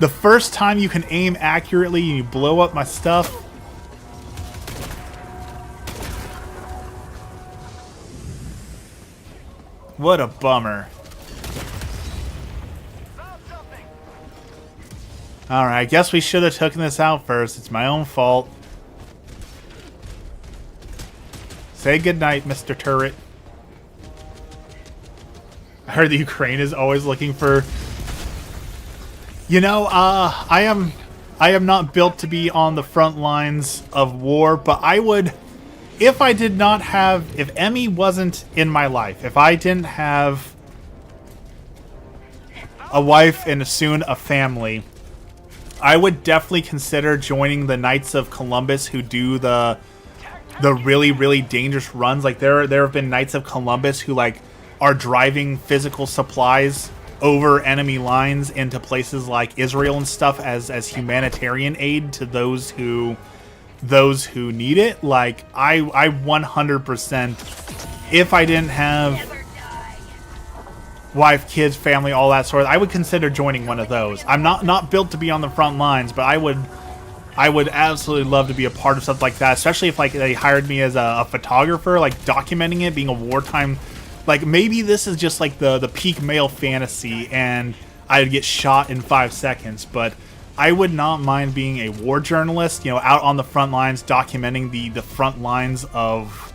The first time you can aim accurately and you blow up my stuff. What a bummer. Alright, I guess we should have taken this out first. It's my own fault. Say goodnight, Mr. Turret. I heard the Ukraine is always looking for... You know, I am not built to be on the front lines of war, but I would... If I did not have... If Emmy wasn't in my life, if I didn't have a wife and soon a family, I would definitely consider joining the Knights of Columbus who do the really, really dangerous runs. Like, there have been Knights of Columbus who, like, are driving physical supplies over enemy lines into places like Israel and stuff as humanitarian aid to those who need it. Like, I 100%, if I didn't have wife, kids, family, all that sort of, I would consider joining one of those. I'm not built to be on the front lines, but I would absolutely love to be a part of something like that, especially if, like, they hired me as a photographer, like, documenting it, being a wartime, like, maybe this is just like the peak male fantasy and I'd get shot in 5 seconds, but I would not mind being a war journalist, you know, out on the front lines documenting the front lines of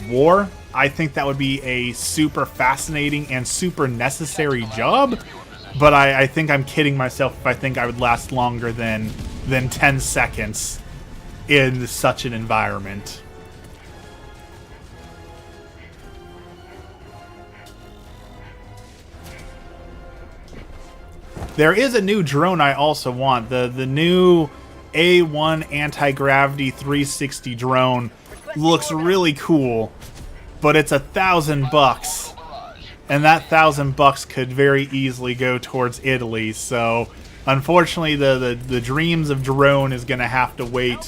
war. I think that would be a super fascinating and super necessary job, but I think I'm kidding myself if I think I would last longer than 10 seconds in such an environment. There is a new drone I also want. The new A1 anti-gravity 360 drone looks really cool, but it's $1,000, and that $1,000 could very easily go towards Italy. So unfortunately, the dreams of drone is gonna have to wait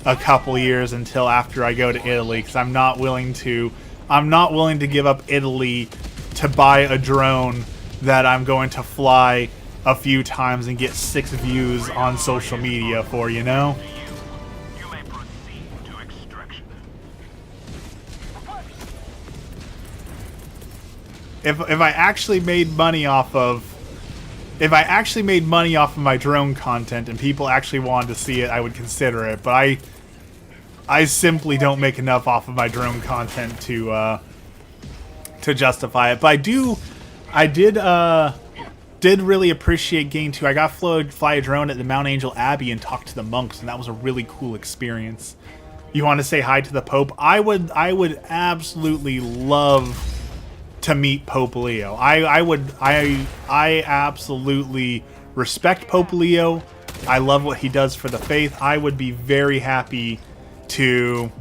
a couple years until after I go to Italy, because I'm not willing to give up Italy to buy a drone that I'm going to fly a few times and get 6 views on social media for, you know? You may proceed to extraction. If I actually made money off of my drone content and people actually wanted to see it, I would consider it, but I simply don't make enough off of my drone content to justify it. But I did really appreciate getting to. I got to fly a drone at the Mount Angel Abbey and talk to the monks, and that was a really cool experience. You want to say hi to the Pope? I would absolutely love to meet Pope Leo. I absolutely respect Pope Leo. I love what he does for the faith. I would be very happy to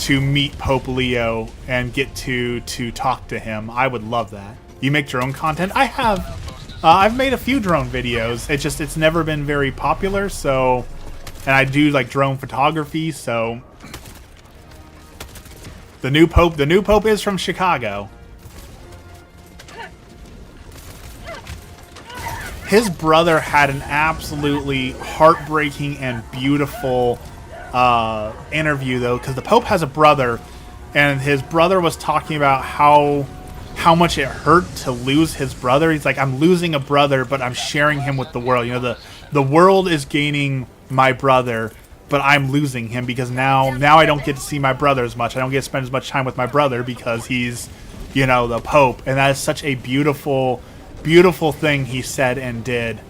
meet Pope Leo and get to talk to him. I would love that. You make drone content? I have. I've made a few drone videos. It's never been very popular. So, and I do like drone photography. So, the new pope is from Chicago. His brother had an absolutely heartbreaking and beautiful interview, though, because the Pope has a brother, and his brother was talking about how much it hurt to lose his brother. He's like, I'm losing a brother, but I'm sharing him with the world. You know, the world is gaining my brother, but I'm losing him because now I don't get to see my brother as much. I don't get to spend as much time with my brother because he's, you know, the Pope. And that is such a beautiful, beautiful thing he said and did.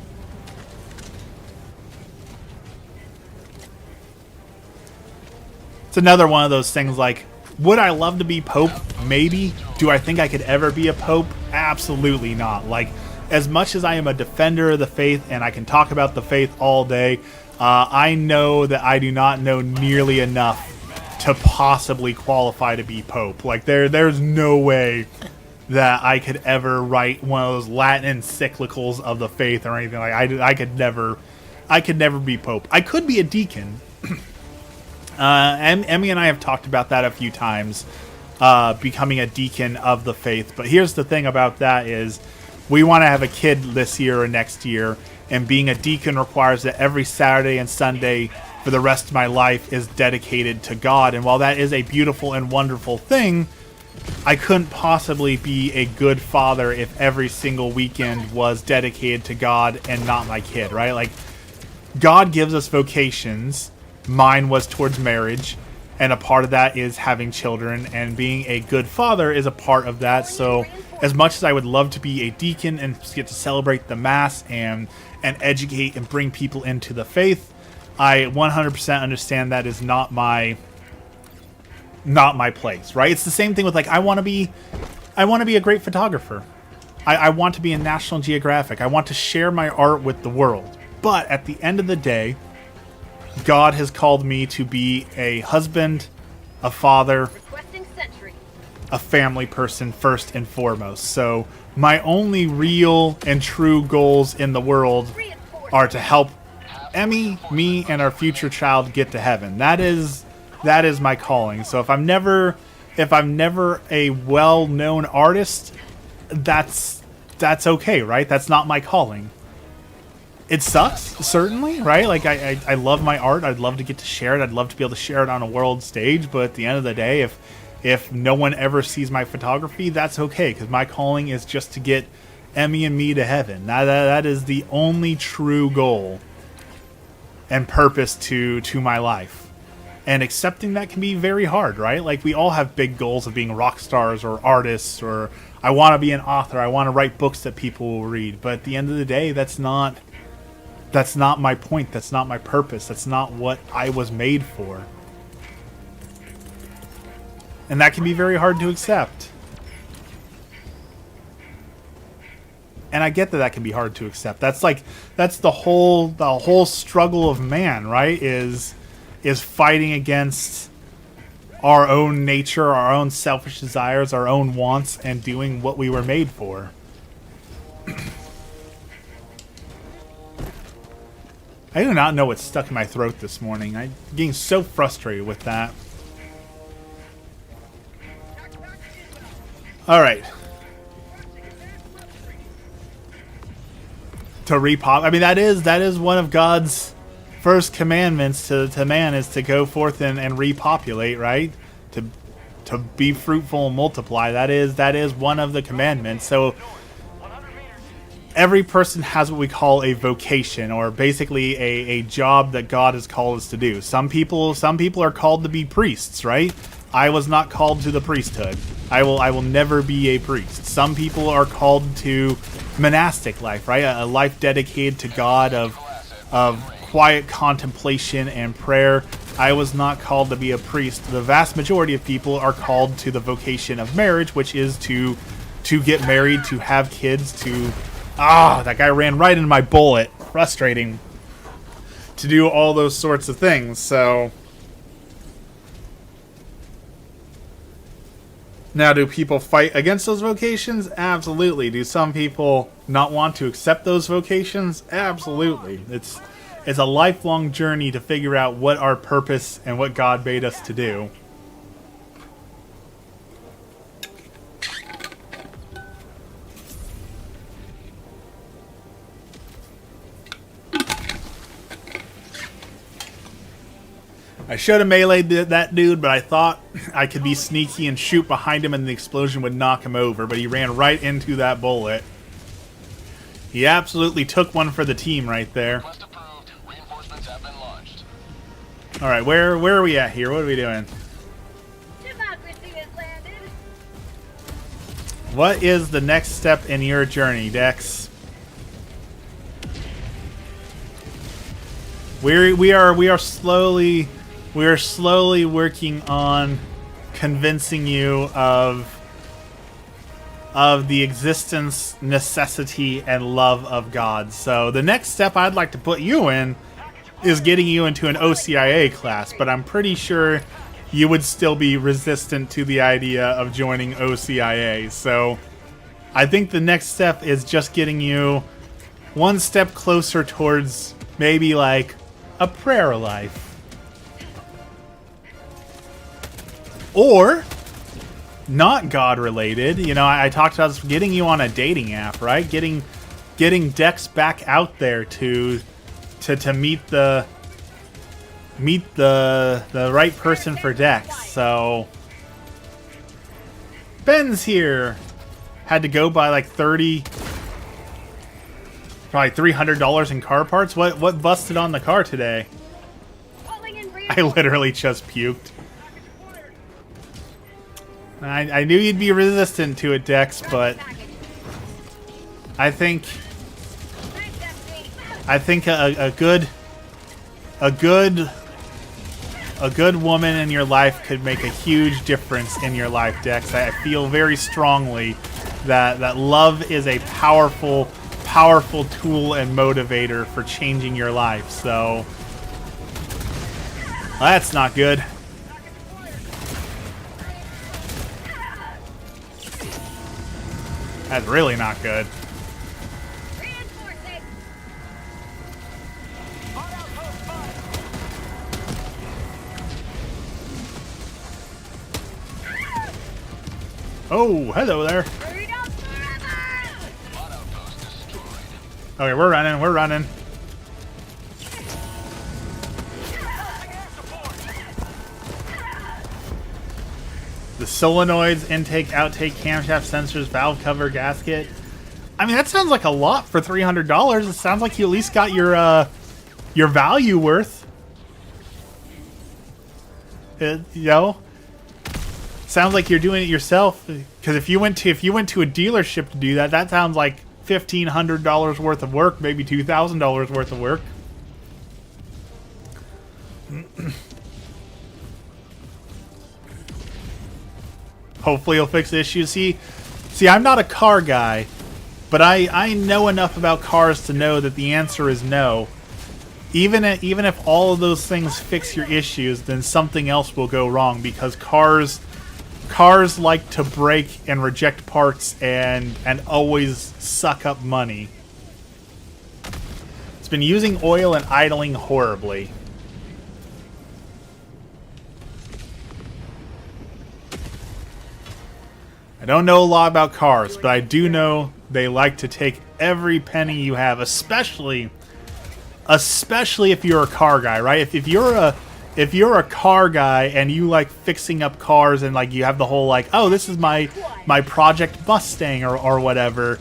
It's another one of those things like, would I love to be Pope? Maybe. Do I think I could ever be a Pope? Absolutely not. Like, as much as I am a defender of the faith and I can talk about the faith all day, I know that I do not know nearly enough to possibly qualify to be Pope. Like, there's no way that I could ever write one of those Latin encyclicals of the faith or anything. Like, I could never be Pope. I could be a deacon. Emmy and I have talked about that a few times, becoming a deacon of the faith. But here's the thing about that is we want to have a kid this year or next year, and being a deacon requires that every Saturday and Sunday for the rest of my life is dedicated to God. And while that is a beautiful and wonderful thing, I couldn't possibly be a good father if every single weekend was dedicated to God and not my kid, right? Like, God gives us vocations. Mine was towards marriage, and a part of that is having children, and being a good father is a part of that. So as much as I would love to be a deacon and get to celebrate the Mass and educate and bring people into the faith, I 100% understand that is not my place, right? It's the same thing with, like, I want to be a great photographer. I want to be in National Geographic. I want to share my art with the world. But at the end of the day, God has called me to be a husband, a father, Requesting sentry. a family person first and foremost. So my only real and true goals in the world are to help Emmy, me, and our future child get to heaven. That is my calling. So if I'm never a well-known artist, that's okay, right? That's not my calling. It sucks, certainly, right? Like, I love my art. I'd love to get to share it. I'd love to be able to share it on a world stage. But at the end of the day, if no one ever sees my photography, that's okay, because my calling is just to get Emmy and me to heaven. That is the only true goal and purpose to my life. And accepting that can be very hard, right? Like, we all have big goals of being rock stars or artists, or I want to be an author. I want to write books that people will read. But at the end of the day, that's not my point. That's not my purpose. That's not what I was made for. And that can be very hard to accept. And I get that can be hard to accept. That's the whole struggle of man, right? Is fighting against our own nature, our own selfish desires, our own wants, and doing what we were made for. I do not know what's stuck in my throat this morning. I'm getting so frustrated with that. Alright. To repop. I mean, that is one of God's first commandments to man, is to go forth and repopulate, right? To be fruitful and multiply. That is one of the commandments. So every person has what we call a vocation, or basically a job that God has called us to do. Some people are called to be priests, right? I was not called to the priesthood. I will never be a priest. Some people are called to monastic life, right? A life dedicated to God of quiet contemplation and prayer. I was not called to be a priest. The vast majority of people are called to the vocation of marriage, which is to get married, to have kids, to... that guy ran right into my bullet. Frustrating. To do all those sorts of things. So Now, do people fight against those vocations? Absolutely. Do some people not want to accept those vocations? Absolutely. It's a lifelong journey to figure out what our purpose and what God made us to do. I should have meleeed that dude, but I thought I could be sneaky and shoot behind him and the explosion would knock him over, but he ran right into that bullet. He absolutely took one for the team right there. Request approved. Reinforcements have been launched. Alright, where are we at here? What are we doing? Democracy has landed. What is the next step in your journey, Dex? We are slowly working on convincing you of the existence, necessity, and love of God. So the next step I'd like to put you in is getting you into an OCIA class, but I'm pretty sure you would still be resistant to the idea of joining OCIA. So I think the next step is just getting you one step closer towards maybe like a prayer life. Or not God related. You know, I talked about this, getting you on a dating app, right? Getting Dex back out there to meet the right person for Dex. So Ben's here. Had to go buy like probably $300 in car parts. What busted on the car today? Calling in I literally just puked. I knew you'd be resistant to it, Dex, but I think a good woman in your life could make a huge difference in your life, Dex. I feel very strongly that love is a powerful tool and motivator for changing your life. So that's not good. That's really not good. Reinforcing. Oh, hello there. Freedom forever. Bot outpost destroyed. Okay, we're running. The solenoids, intake, outtake, camshaft sensors, valve cover, gasket. I mean, that sounds like a lot for $300. It sounds like you at least got your value worth. You know, sounds like you're doing it yourself. Because if you went to a dealership to do that, that sounds like $1,500 worth of work, maybe $2,000 worth of work. Hopefully he'll fix the issue. See, I'm not a car guy, but I know enough about cars to know that the answer is no. Even if all of those things fix your issues, then something else will go wrong, because cars like to break and reject parts and always suck up money. It's been using oil and idling horribly. I don't know a lot about cars, but I do know they like to take every penny you have, especially if you're a car guy, right? If you're a car guy and you like fixing up cars and like you have the whole like, oh, this is my Project Mustang or whatever,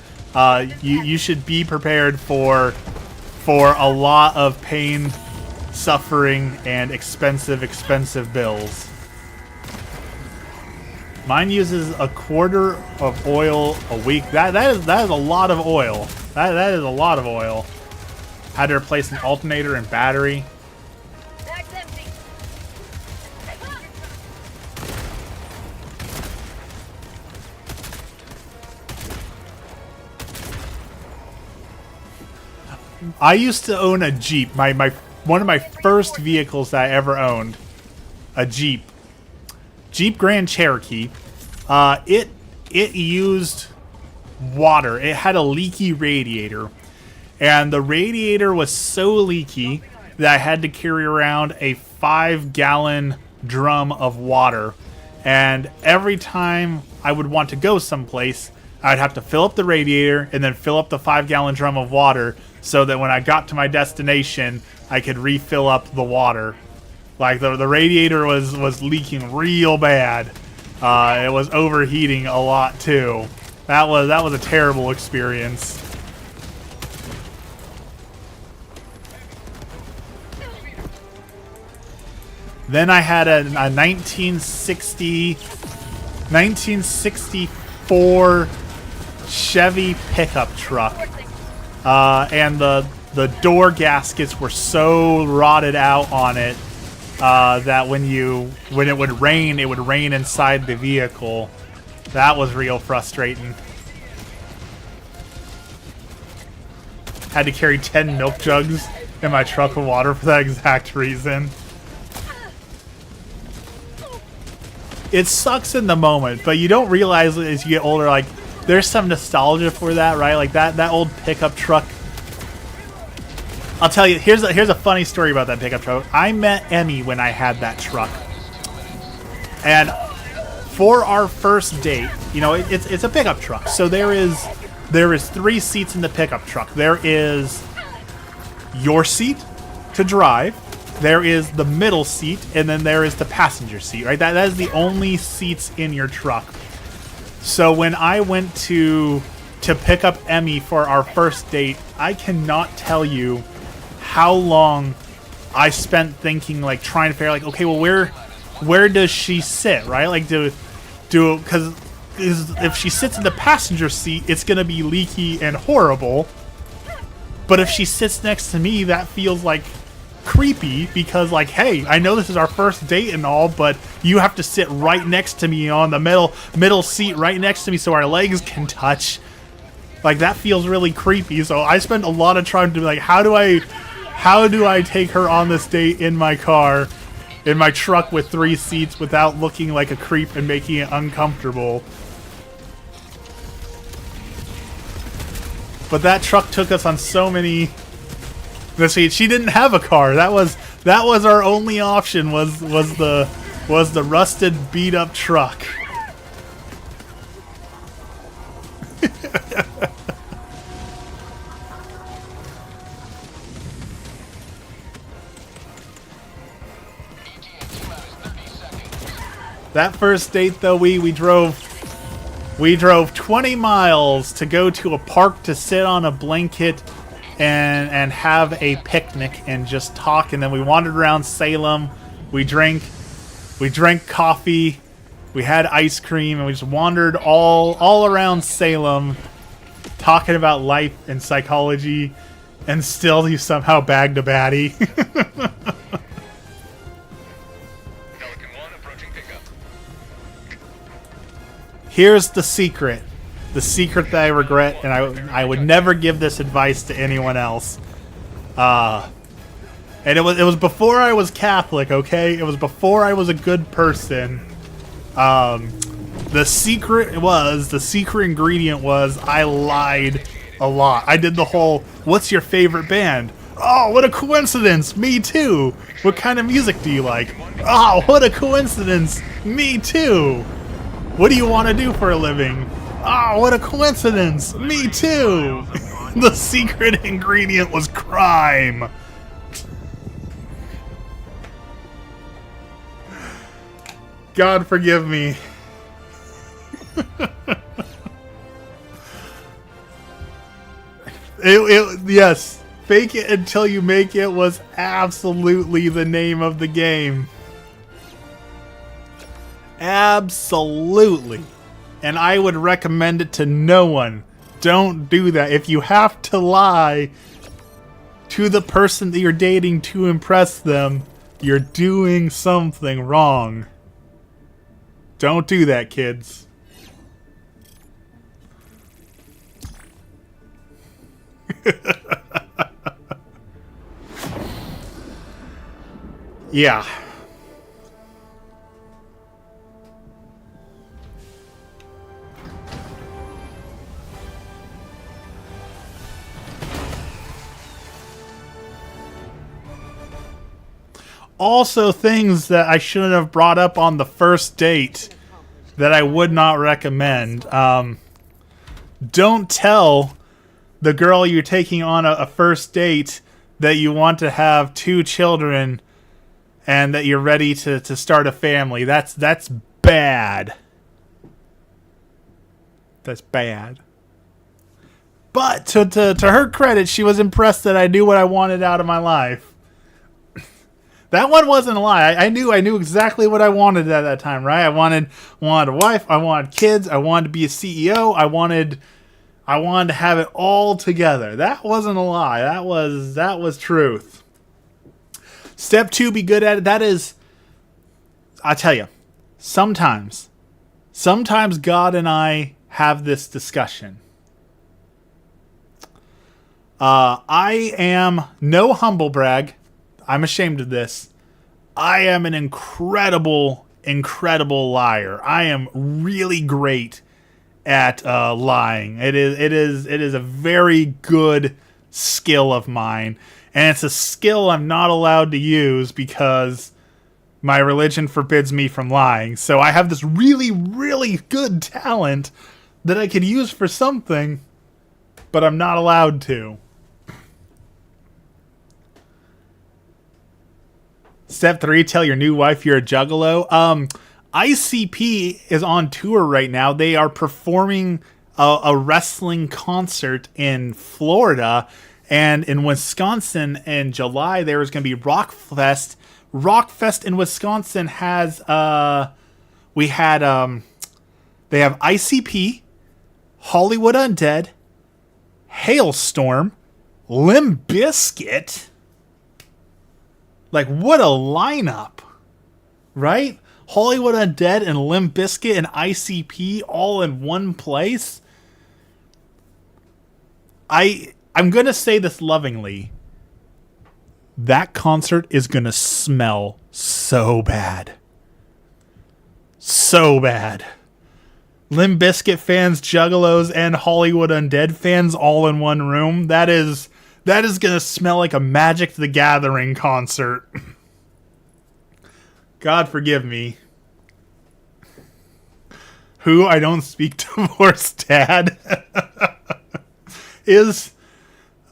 you should be prepared for a lot of pain, suffering, and expensive bills. Mine uses a quarter of oil a week. That is a lot of oil. That is a lot of oil. Had to replace an alternator and battery. Bag's empty. I used to own a Jeep. One of my first vehicles that I ever owned, a Jeep Grand Cherokee. It used water. It had a leaky radiator, and the radiator was so leaky that I had to carry around a 5-gallon drum of water. And every time I would want to go someplace, I'd have to fill up the radiator and then fill up the 5-gallon drum of water so that when I got to my destination, I could refill up the water. Like the radiator was leaking real bad. It was overheating a lot too. That was a terrible experience. Then I had a 1964 Chevy pickup truck, and the door gaskets were so rotted out on it that when it would rain inside the vehicle. That was real frustrating. Had to carry 10 milk jugs in my truck of water for that exact reason. It sucks in the moment, but you don't realize as you get older, like, there's some nostalgia for that, right? Like that old pickup truck. I'll tell you, here's a funny story about that pickup truck. I met Emmy when I had that truck. And for our first date, you know, it's a pickup truck. So there is 3 seats in the pickup truck. There is your seat to drive. There is the middle seat, and then there is the passenger seat, right? That is the only seats in your truck. So when I went to pick up Emmy for our first date, I cannot tell you how long I spent thinking, like, trying to figure out, like, okay, well, where does she sit, right? Like, because if she sits in the passenger seat, it's going to be leaky and horrible. But if she sits next to me, that feels like creepy because, like, hey, I know this is our first date and all, but you have to sit right next to me on the middle seat right next to me so our legs can touch. Like, that feels really creepy. So I spent a lot of time to be like, how do I take her on this date in my car, in my truck with 3 seats without looking like a creep and making it uncomfortable? But that truck took us on so many. Let's see, she didn't have a car. That was our only option. Was the rusted, beat up truck. That first date, though, we drove 20 miles to go to a park to sit on a blanket and have a picnic and just talk, and then we wandered around Salem. We drank coffee, we had ice cream, and we just wandered all around Salem talking about life and psychology, and still you somehow bagged a baddie. Pelican 1 approaching pickup. Here's the secret. The secret that I regret, and I would never give this advice to anyone else. And it was before I was Catholic, okay? It was before I was a good person. The secret ingredient was I lied a lot. I did the whole, what's your favorite band? Oh, what a coincidence! Me too! What kind of music do you like? Oh, what a coincidence! Me too! What do you want to do for a living? Oh, what a coincidence! Me too! The secret ingredient was crime! God forgive me. Yes, fake it until you make it was absolutely the name of the game. Absolutely. And I would recommend it to no one. Don't do that. If you have to lie to the person that you're dating to impress them, you're doing something wrong. Don't do that, kids. Yeah. Also, things that I shouldn't have brought up on the first date that I would not recommend. Don't tell the girl you're taking on a first date that you want to have 2 children and that you're ready to start a family. That's bad. That's bad. But to her credit, she was impressed that I knew what I wanted out of my life. That one wasn't a lie. I knew exactly what I wanted at that time, right? I wanted a wife, I wanted kids, I wanted to be a CEO, I wanted to have it all together. That wasn't a lie. That was truth. Step 2, be good at it. That is, I tell you, sometimes God and I have this discussion. I am no humble brag. I'm ashamed of this. I am an incredible liar. I am really great at lying. It is a very good skill of mine, and it's a skill I'm not allowed to use because my religion forbids me from lying. So I have this really, really good talent that I could use for something, but I'm not allowed to. Step 3, tell your new wife you're a juggalo. ICP is on tour right now. They are performing a wrestling concert in Florida, and in Wisconsin in July there is going to be Rockfest. Rockfest in Wisconsin has they have ICP, Hollywood Undead, Hailstorm, Limp Bizkit. Like, what a lineup, right? Hollywood Undead and Limp Bizkit and ICP all in one place. I'm going to say this lovingly. That concert is going to smell so bad. So bad. Limp Bizkit fans, Juggalos, and Hollywood Undead fans all in one room. That is going to smell like a Magic the Gathering concert. God forgive me. Who I don't speak divorced dad is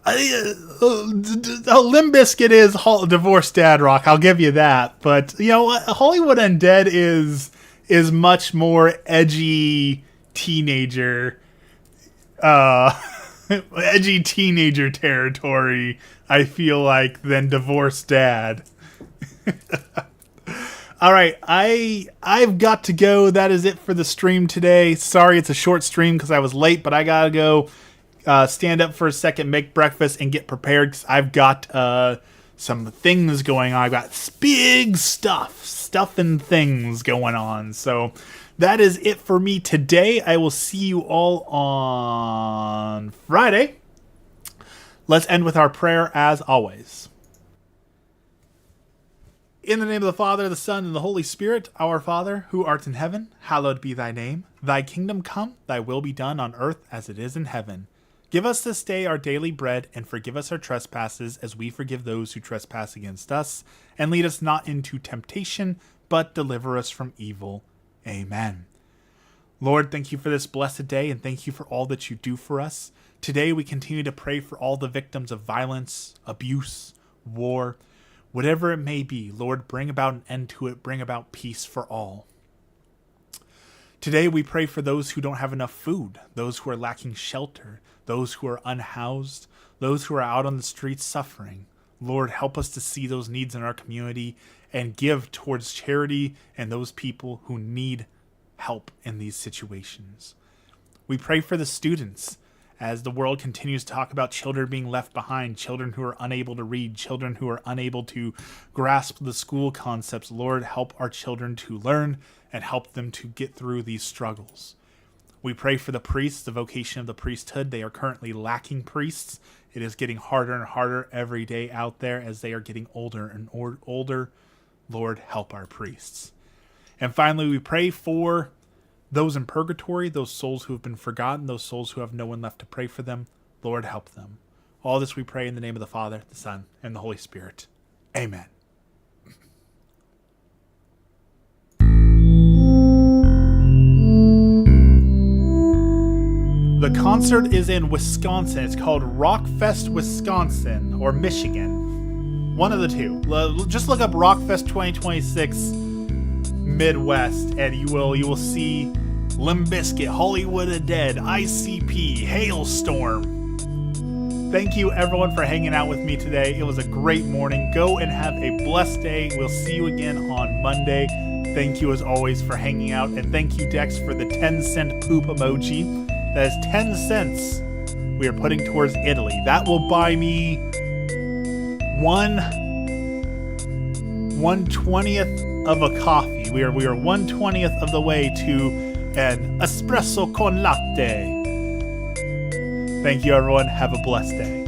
Limp Bizkit is divorced dad rock. I'll give you that. But you know, Hollywood Undead is much more edgy teenager. Edgy teenager territory, I feel like, than divorced dad. All right, I've got to go. That is it for the stream today. Sorry it's a short stream because I was late, but I gotta go stand up for a second, make breakfast, and get prepared because I've got some things going on. I've got big stuff and things going on. So that is it for me today. I will see you all on Friday. Let's end with our prayer as always. In the name of the Father, the Son, and the Holy Spirit, our Father, who art in heaven, hallowed be thy name. Thy kingdom come, thy will be done on earth as it is in heaven. Give us this day our daily bread, and forgive us our trespasses as we forgive those who trespass against us. And lead us not into temptation, but deliver us from evil. Amen. Lord, thank you for this blessed day, and thank you for all that you do for us. Today we continue to pray for all the victims of violence, abuse, war, whatever it may be. Lord, bring about an end to it. Bring about peace for all. Today we pray for those who don't have enough food, those who are lacking shelter, those who are unhoused, those who are out on the streets suffering. Lord, help us to see those needs in our community and give towards charity and those people who need help in these situations. We pray for the students as the world continues to talk about children being left behind, children who are unable to read, children who are unable to grasp the school concepts. Lord, help our children to learn and help them to get through these struggles. We pray for the priests, the vocation of the priesthood. They are currently lacking priests. It is getting harder and harder every day out there as they are getting older and older. Lord, help our priests. And finally, we pray for those in purgatory, those souls who have been forgotten, those souls who have no one left to pray for them. Lord, help them. All this we pray in the name of the Father, the Son, and the Holy Spirit. Amen. The concert is in Wisconsin. It's called Rockfest Wisconsin or Michigan. One of the two. Just look up Rockfest 2026 Midwest and you will see Limp Bizkit, Hollywood of Dead, ICP, Hailstorm. Thank you everyone for hanging out with me today. It was a great morning. Go and have a blessed day. We'll see you again on Monday. Thank you as always for hanging out. And thank you, Dex, for the 10-cent poop emoji. That is 10 cents we are putting towards Italy. That will buy me 1/20th of a coffee. We are 1/20th of the way to an espresso con latte. Thank you, everyone. Have a blessed day.